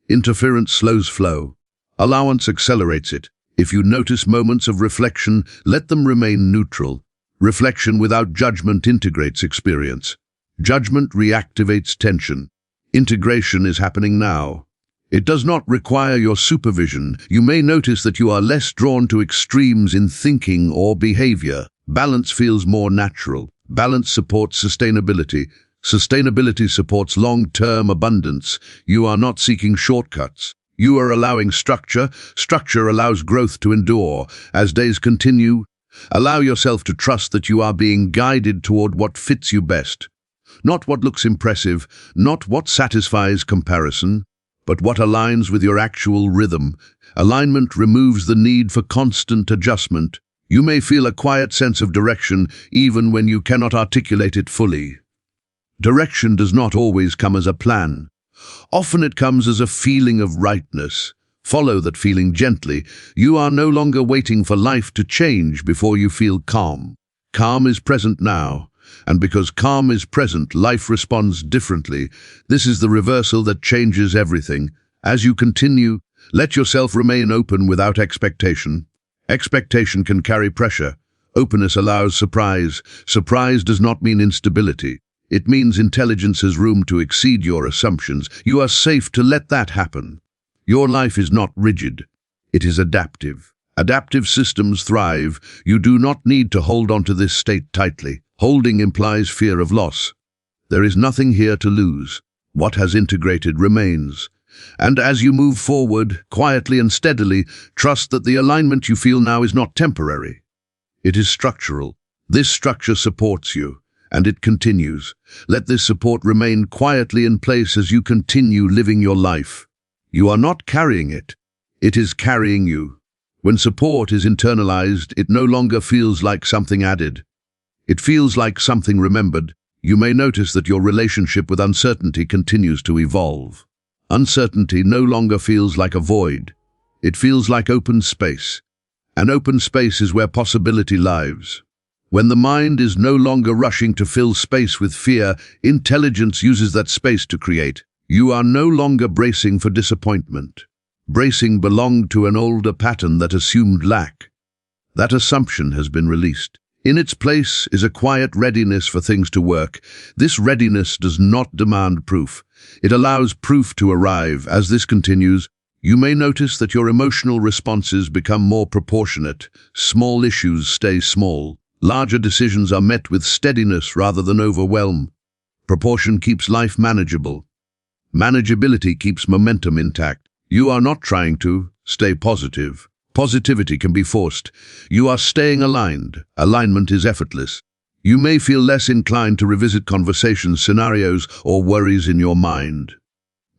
Interference slows flow. Allowance accelerates it. If you notice moments of reflection, let them remain neutral. Reflection without judgment integrates experience. Judgment reactivates tension. Integration is happening now. It does not require your supervision. You may notice that you are less drawn to extremes in thinking or behavior. Balance feels more natural. Balance supports sustainability. Sustainability supports long-term abundance. You are not seeking shortcuts. You are allowing structure. Structure allows growth to endure. As days continue, allow yourself to trust that you are being guided toward what fits you best. Not what looks impressive, not what satisfies comparison, but what aligns with your actual rhythm. Alignment removes the need for constant adjustment. You may feel a quiet sense of direction even when you cannot articulate it fully. Direction does not always come as a plan. Often it comes as a feeling of rightness. Follow that feeling gently. You are no longer waiting for life to change before you feel calm. Calm is present now, and because calm is present, life responds differently. This is the reversal that changes everything. As you continue, let yourself remain open without expectation. Expectation can carry pressure. Openness allows surprise. Surprise does not mean instability. It means intelligence has room to exceed your assumptions. You are safe to let that happen. Your life is not rigid. It is adaptive. Adaptive systems thrive. You do not need to hold on to this state tightly. Holding implies fear of loss. There is nothing here to lose. What has integrated remains. And as you move forward, quietly and steadily, trust that the alignment you feel now is not temporary. It is structural. This structure supports you, and it continues. Let this support remain quietly in place as you continue living your life. You are not carrying it. It is carrying you. When support is internalized, it no longer feels like something added. It feels like something remembered. You may notice that your relationship with uncertainty continues to evolve. Uncertainty no longer feels like a void. It feels like open space. An open space is where possibility lives. When the mind is no longer rushing to fill space with fear, intelligence uses that space to create. You are no longer bracing for disappointment. Bracing belonged to an older pattern that assumed lack. That assumption has been released. In its place is a quiet readiness for things to work. This readiness does not demand proof. It allows proof to arrive. As this continues, you may notice that your emotional responses become more proportionate. Small issues stay small. Larger decisions are met with steadiness rather than overwhelm. Proportion keeps life manageable. Manageability keeps momentum intact. You are not trying to stay positive. Positivity can be forced. You are staying aligned. Alignment is effortless. You may feel less inclined to revisit conversations, scenarios, or worries in your mind.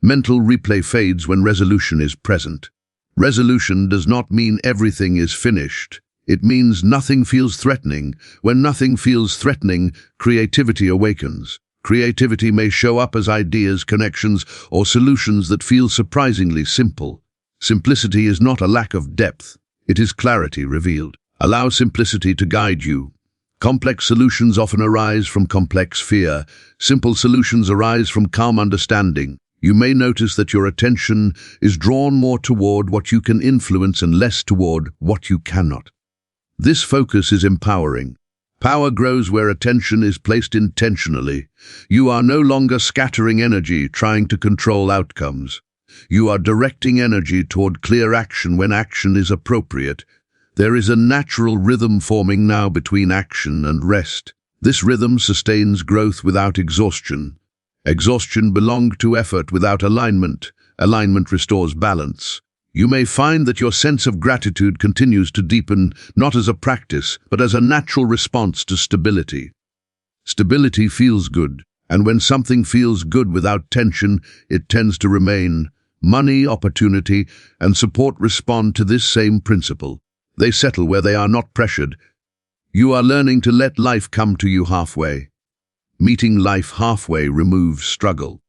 Mental replay fades when resolution is present. Resolution does not mean everything is finished. It means nothing feels threatening. When nothing feels threatening, creativity awakens. Creativity may show up as ideas, connections, or solutions that feel surprisingly simple. Simplicity is not a lack of depth. It is clarity revealed. Allow simplicity to guide you. Complex solutions often arise from complex fear. Simple solutions arise from calm understanding. You may notice that your attention is drawn more toward what you can influence and less toward what you cannot. This focus is empowering. Power grows where attention is placed intentionally. You are no longer scattering energy trying to control outcomes. You are directing energy toward clear action when action is appropriate. There is a natural rhythm forming now between action and rest. This rhythm sustains growth without exhaustion. Exhaustion belongs to effort without alignment. Alignment restores balance. You may find that your sense of gratitude continues to deepen, not as a practice, but as a natural response to stability. Stability feels good, and when something feels good without tension, it tends to remain. Money, opportunity, and support respond to this same principle. They settle where they are not pressured. You are learning to let life come to you halfway. Meeting life halfway removes struggle.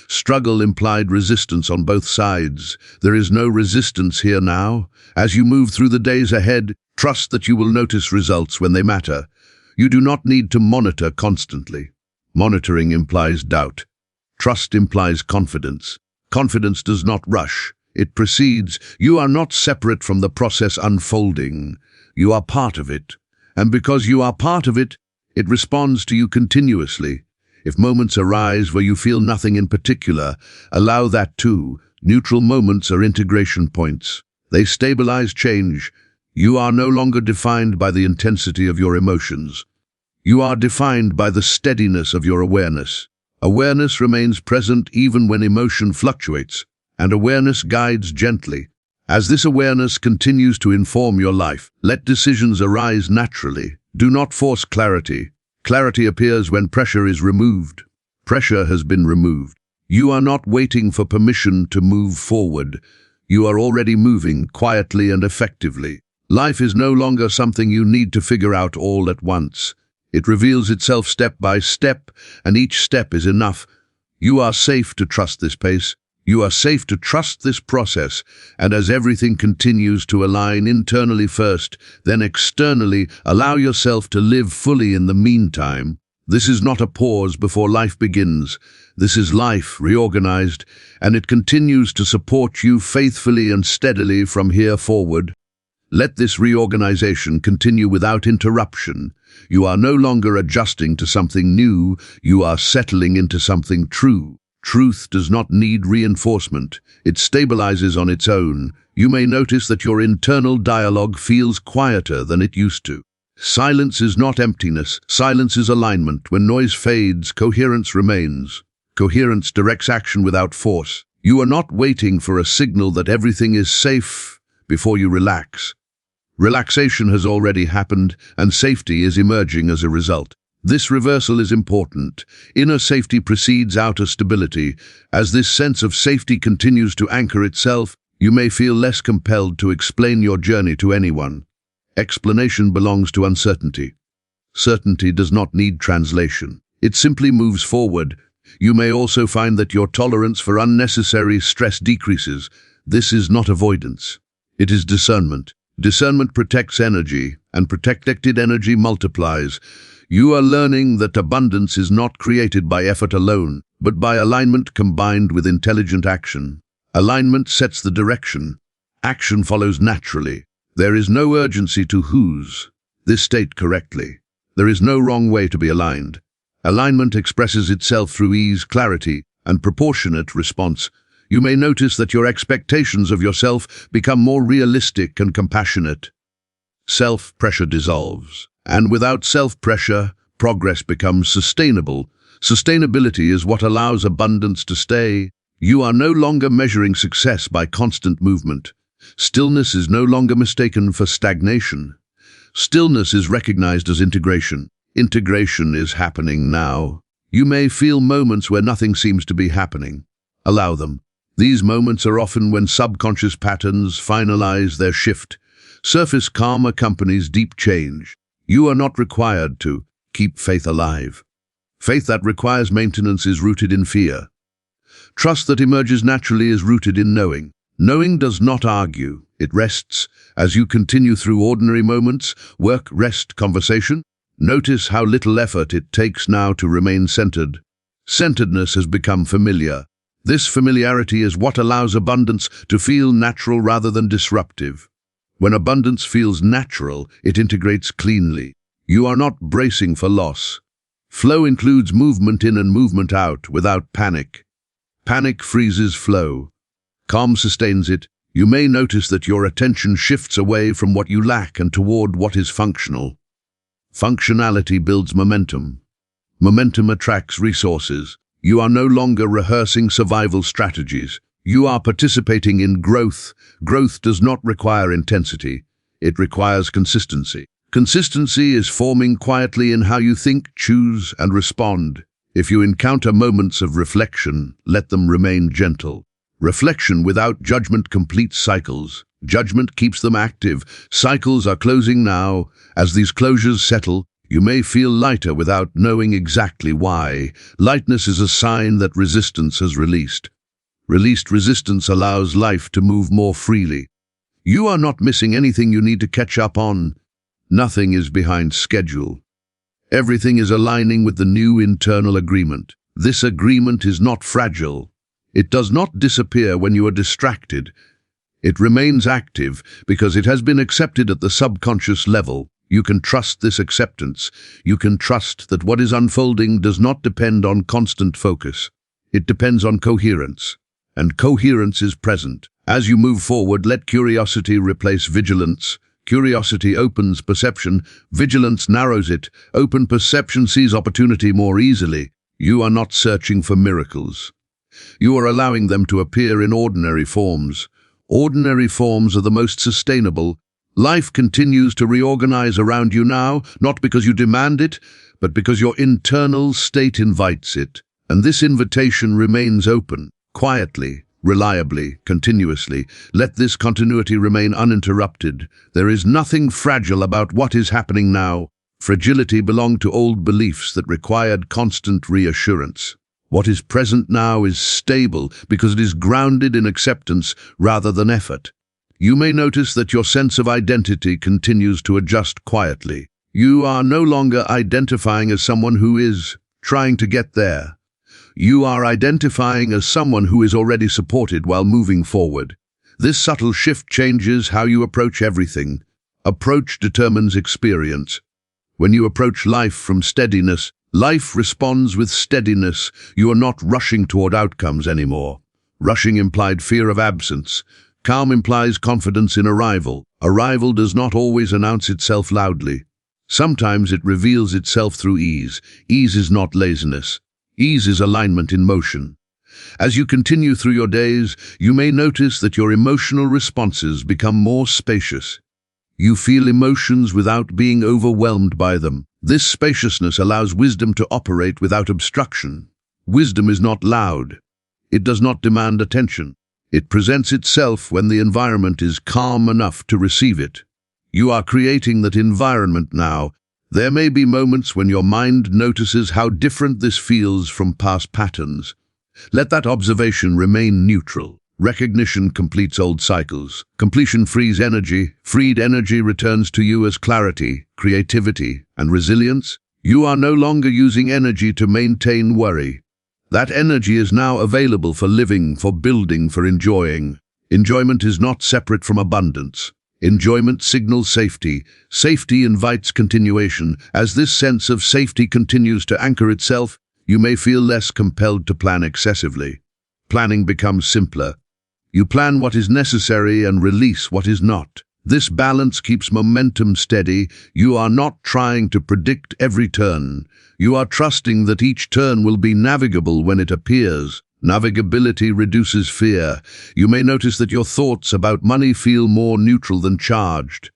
Struggle implied resistance on both sides. There is no resistance here now. As you move through the days ahead, trust that you will notice results when they matter. You do not need to monitor constantly. Monitoring implies doubt. Trust implies confidence. Confidence does not rush. It precedes. You are not separate from the process unfolding. You are part of it. And because you are part of it, it responds to you continuously. If moments arise where you feel nothing in particular, allow that too. Neutral moments are integration points. They stabilize change. You are no longer defined by the intensity of your emotions. You are defined by the steadiness of your awareness. Awareness remains present even when emotion fluctuates, and awareness guides gently. As this awareness continues to inform your life, let decisions arise naturally. Do not force clarity. Clarity appears when pressure is removed. Pressure has been removed. You are not waiting for permission to move forward. You are already moving quietly and effectively. Life is no longer something you need to figure out all at once. It reveals itself step by step, and each step is enough. You are safe to trust this pace. You are safe to trust this process, and as everything continues to align internally first, then externally, allow yourself to live fully in the meantime. This is not a pause before life begins. This is life reorganized, and it continues to support you faithfully and steadily from here forward. Let this reorganization continue without interruption. You are no longer adjusting to something new, you are settling into something true. Truth does not need reinforcement. It stabilizes on its own. You may notice that your internal dialogue feels quieter than it used to. Silence is not emptiness. Silence is alignment. When noise fades, coherence remains. Coherence directs action without force. You are not waiting for a signal that everything is safe before you relax. Relaxation has already happened, and safety is emerging as a result. This reversal is important. Inner safety precedes outer stability. As this sense of safety continues to anchor itself, you may feel less compelled to explain your journey to anyone. Explanation belongs to uncertainty. Certainty does not need translation. It simply moves forward. You may also find that your tolerance for unnecessary stress decreases. This is not avoidance. It is discernment. Discernment protects energy, and protected energy multiplies. You are learning that abundance is not created by effort alone, but by alignment combined with intelligent action. Alignment sets the direction. Action follows naturally. There is no urgency to whose. This state correctly. There is no wrong way to be aligned. Alignment expresses itself through ease, clarity, and proportionate response. You may notice that your expectations of yourself become more realistic and compassionate. Self-pressure dissolves. And without self-pressure, progress becomes sustainable. Sustainability is what allows abundance to stay. You are no longer measuring success by constant movement. Stillness is no longer mistaken for stagnation. Stillness is recognized as integration. Integration is happening now. You may feel moments where nothing seems to be happening. Allow them. These moments are often when subconscious patterns finalize their shift. Surface calm accompanies deep change. You are not required to keep faith alive. Faith that requires maintenance is rooted in fear. Trust that emerges naturally is rooted in knowing. Knowing does not argue, it rests. As you continue through ordinary moments, work, rest, conversation, notice how little effort it takes now to remain centered. Centeredness has become familiar. This familiarity is what allows abundance to feel natural rather than disruptive. When abundance feels natural, it integrates cleanly. You are not bracing for loss. Flow includes movement in and movement out without panic. Panic freezes flow. Calm sustains it. You may notice that your attention shifts away from what you lack and toward what is functional. Functionality builds momentum. Momentum attracts resources. You are no longer rehearsing survival strategies. You are participating in growth. Growth does not require intensity. It requires consistency. Consistency is forming quietly in how you think, choose, and respond. If you encounter moments of reflection, let them remain gentle. Reflection without judgment completes cycles. Judgment keeps them active. Cycles are closing now. As these closures settle, you may feel lighter without knowing exactly why. Lightness is a sign that resistance has released. Released resistance allows life to move more freely. You are not missing anything you need to catch up on. Nothing is behind schedule. Everything is aligning with the new internal agreement. This agreement is not fragile. It does not disappear when you are distracted. It remains active because it has been accepted at the subconscious level. You can trust this acceptance. You can trust that what is unfolding does not depend on constant focus. It depends on coherence. And coherence is present. As you move forward, let curiosity replace vigilance. Curiosity opens perception. Vigilance narrows it. Open perception sees opportunity more easily. You are not searching for miracles. You are allowing them to appear in ordinary forms. Ordinary forms are the most sustainable. Life continues to reorganize around you now, not because you demand it, but because your internal state invites it. And this invitation remains open, quietly, reliably, continuously. Let this continuity remain uninterrupted. There is nothing fragile about what is happening now. Fragility belonged to old beliefs that required constant reassurance. What is present now is stable because it is grounded in acceptance rather than effort. You may notice that your sense of identity continues to adjust quietly. You are no longer identifying as someone who is trying to get there. You are identifying as someone who is already supported while moving forward. This subtle shift changes how you approach everything. Approach determines experience. When you approach life from steadiness, life responds with steadiness. You are not rushing toward outcomes anymore. Rushing implied fear of absence. Calm implies confidence in arrival. Arrival does not always announce itself loudly. Sometimes it reveals itself through ease. Ease is not laziness. Ease is alignment in motion. As you continue through your days, you may notice that your emotional responses become more spacious. You feel emotions without being overwhelmed by them. This spaciousness allows wisdom to operate without obstruction. Wisdom is not loud. It does not demand attention. It presents itself when the environment is calm enough to receive it. You are creating that environment now. There may be moments when your mind notices how different this feels from past patterns. Let that observation remain neutral. Recognition completes old cycles. Completion frees energy. Freed energy returns to you as clarity, creativity, and resilience. You are no longer using energy to maintain worry. That energy is now available for living, for building, for enjoying. Enjoyment is not separate from abundance. Enjoyment signals safety. Safety invites continuation. As this sense of safety continues to anchor itself, you may feel less compelled to plan excessively. Planning becomes simpler. You plan what is necessary and release what is not. This balance keeps momentum steady. You are not trying to predict every turn. You are trusting that each turn will be navigable when it appears. Navigability reduces fear. You may notice that your thoughts about money feel more neutral than charged.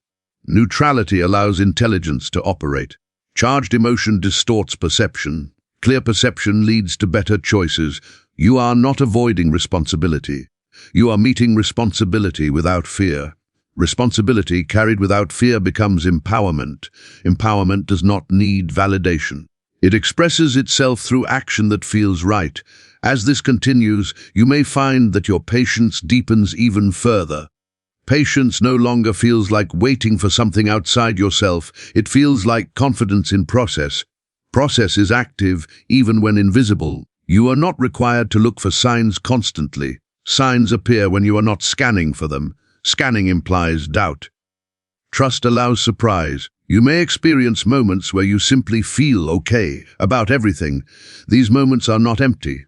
Neutrality allows intelligence to operate. Charged emotion distorts perception. Clear perception leads to better choices. You are not avoiding responsibility. You are meeting responsibility without fear. Responsibility carried without fear becomes empowerment. Empowerment does not need validation. It expresses itself through action that feels right. As this continues, you may find that your patience deepens even further. Patience no longer feels like waiting for something outside yourself. It feels like confidence in process. Process is active, even when invisible. You are not required to look for signs constantly. Signs appear when you are not scanning for them. Scanning implies doubt. Trust allows surprise. You may experience moments where you simply feel okay about everything. These moments are not empty.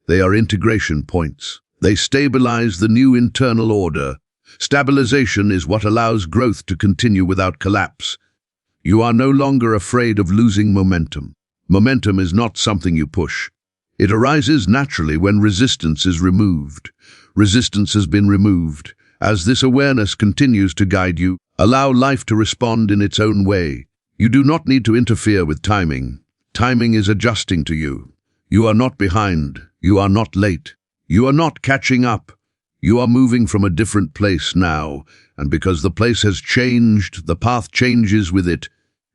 They are integration points. They stabilize the new internal order. Stabilization is what allows growth to continue without collapse. You are no longer afraid of losing momentum. Momentum is not something you push. It arises naturally when resistance is removed. Resistance has been removed. As this awareness continues to guide you, allow life to respond in its own way. You do not need to interfere with timing. Timing is adjusting to you. You are not behind. You are not late. You are not catching up. You are moving from a different place now, and because the place has changed, the path changes with it.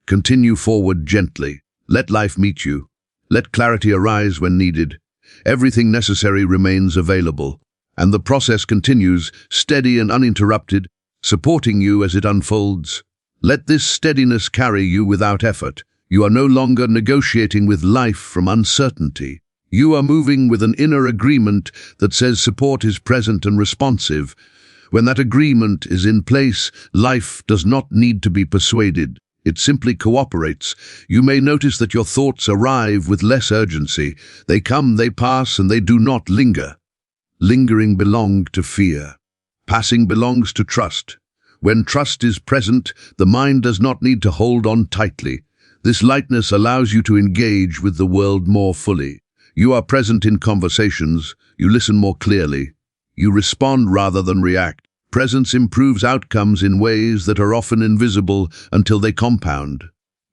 Continue forward gently. Let life meet you. Let clarity arise when needed. Everything necessary remains available, and the process continues, steady and uninterrupted, supporting you as it unfolds. Let this steadiness carry you without effort. You are no longer negotiating with life from uncertainty. You are moving with an inner agreement that says support is present and responsive. When that agreement is in place, life does not need to be persuaded. It simply cooperates. You may notice that your thoughts arrive with less urgency. They come, they pass, and they do not linger. Lingering belongs to fear. Passing belongs to trust. When trust is present, the mind does not need to hold on tightly. This lightness allows you to engage with the world more fully. You are present in conversations. You listen more clearly. You respond rather than react. Presence improves outcomes in ways that are often invisible until they compound.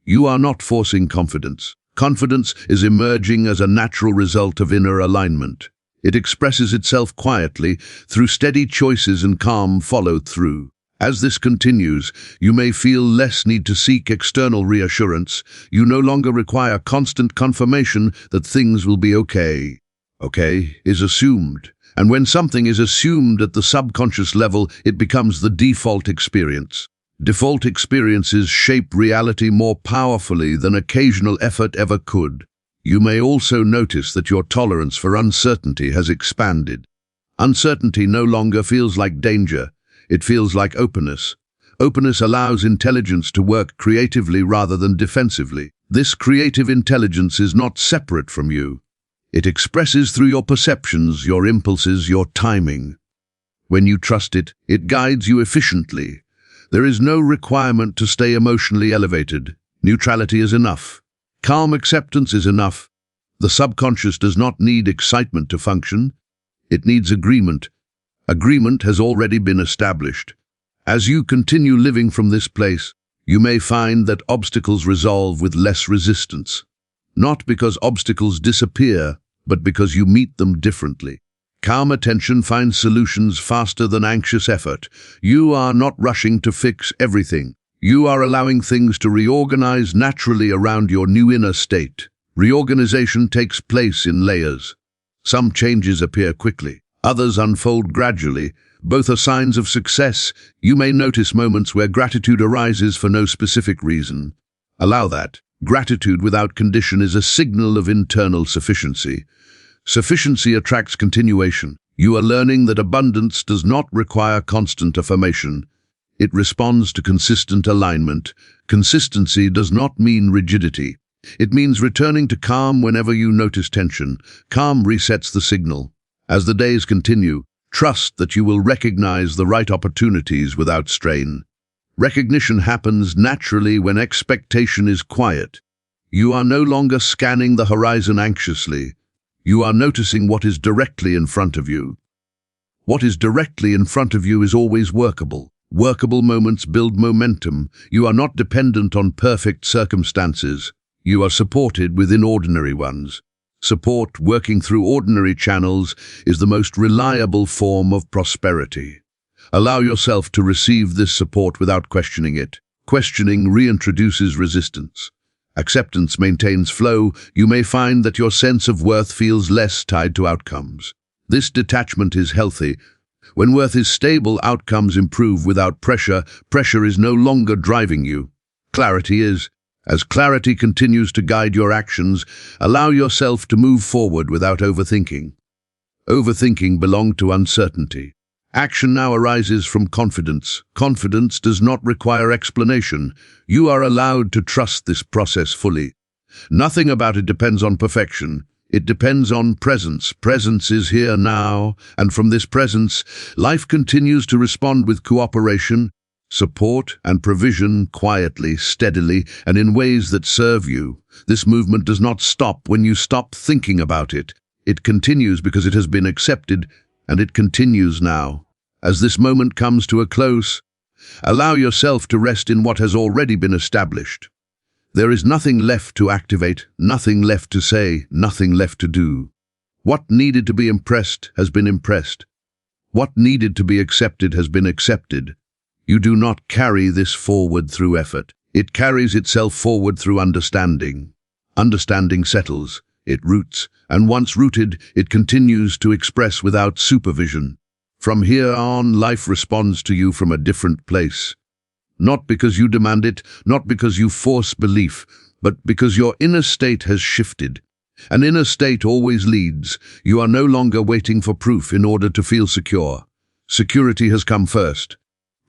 You are not forcing confidence. Confidence is emerging as a natural result of inner alignment. It expresses itself quietly through steady choices and calm follow-through. As this continues, you may feel less need to seek external reassurance. You no longer require constant confirmation that things will be okay. Okay is assumed. And when something is assumed at the subconscious level, it becomes the default experience. Default experiences shape reality more powerfully than occasional effort ever could. You may also notice that your tolerance for uncertainty has expanded. Uncertainty no longer feels like danger. It feels like openness. Openness allows intelligence to work creatively rather than defensively. This creative intelligence is not separate from you. It expresses through your perceptions, your impulses, your timing. When you trust it, it guides you efficiently. There is no requirement to stay emotionally elevated. Neutrality is enough. Calm acceptance is enough. The subconscious does not need excitement to function. It needs agreement. Agreement has already been established. As you continue living from this place, you may find that obstacles resolve with less resistance. Not because obstacles disappear, but because you meet them differently. Calm attention finds solutions faster than anxious effort. You are not rushing to fix everything. You are allowing things to reorganize naturally around your new inner state. Reorganization takes place in layers. Some changes appear quickly. Others unfold gradually. Both are signs of success. You may notice moments where gratitude arises for no specific reason. Allow that. Gratitude without condition is a signal of internal sufficiency. Sufficiency attracts continuation. You are learning that abundance does not require constant affirmation. It responds to consistent alignment. Consistency does not mean rigidity. It means returning to calm whenever you notice tension. Calm resets the signal. As the days continue, trust that you will recognize the right opportunities without strain. Recognition happens naturally when expectation is quiet. You are no longer scanning the horizon anxiously. You are noticing what is directly in front of you. What is directly in front of you is always workable. Workable moments build momentum. You are not dependent on perfect circumstances. You are supported within ordinary ones. Support working through ordinary channels is the most reliable form of prosperity. Allow yourself to receive this support without questioning it. Questioning reintroduces resistance. Acceptance maintains flow. You may find that your sense of worth feels less tied to outcomes. This detachment is healthy. When worth is stable, outcomes improve without pressure. Pressure is no longer driving you. Clarity is. As clarity continues to guide your actions, allow yourself to move forward without overthinking. Overthinking belonged to uncertainty. Action now arises from confidence. Confidence does not require explanation. You are allowed to trust this process fully. Nothing about it depends on perfection. It depends on presence. Presence is here now, and from this presence, life continues to respond with cooperation, support, and provision quietly, steadily, and in ways that serve you. This movement does not stop when you stop thinking about it. It continues because it has been accepted, and it continues now. As this moment comes to a close, allow yourself to rest in what has already been established. There is nothing left to activate, nothing left to say, nothing left to do. What needed to be impressed has been impressed. What needed to be accepted has been accepted. You do not carry this forward through effort. It carries itself forward through understanding. Understanding settles, it roots, and once rooted, it continues to express without supervision. From here on, life responds to you from a different place. Not because you demand it, not because you force belief, but because your inner state has shifted. An inner state always leads. You are no longer waiting for proof in order to feel secure. Security has come first.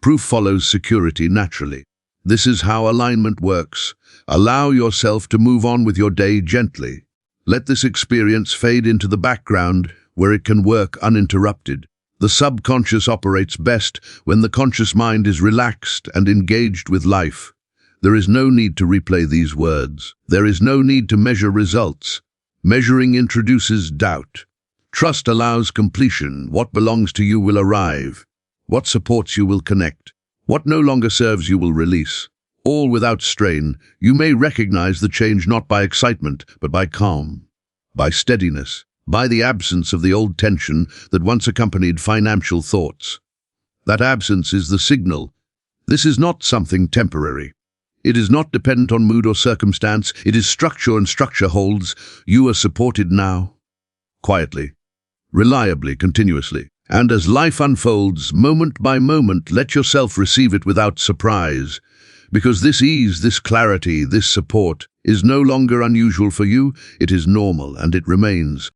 Proof follows security naturally. This is how alignment works. Allow yourself to move on with your day gently. Let this experience fade into the background where it can work uninterrupted. The subconscious operates best when the conscious mind is relaxed and engaged with life. There is no need to replay these words. There is no need to measure results. Measuring introduces doubt. Trust allows completion. What belongs to you will arrive. What supports you will connect. What no longer serves you will release. All without strain, you may recognize the change not by excitement, but by calm, by steadiness, by the absence of the old tension that once accompanied financial thoughts. That absence is the signal. This is not something temporary. It is not dependent on mood or circumstance. It is structure, and structure holds. You are supported now. Quietly, reliably, continuously. And as life unfolds, moment by moment, let yourself receive it without surprise. Because this ease, this clarity, this support is no longer unusual for you. It is normal, and it remains.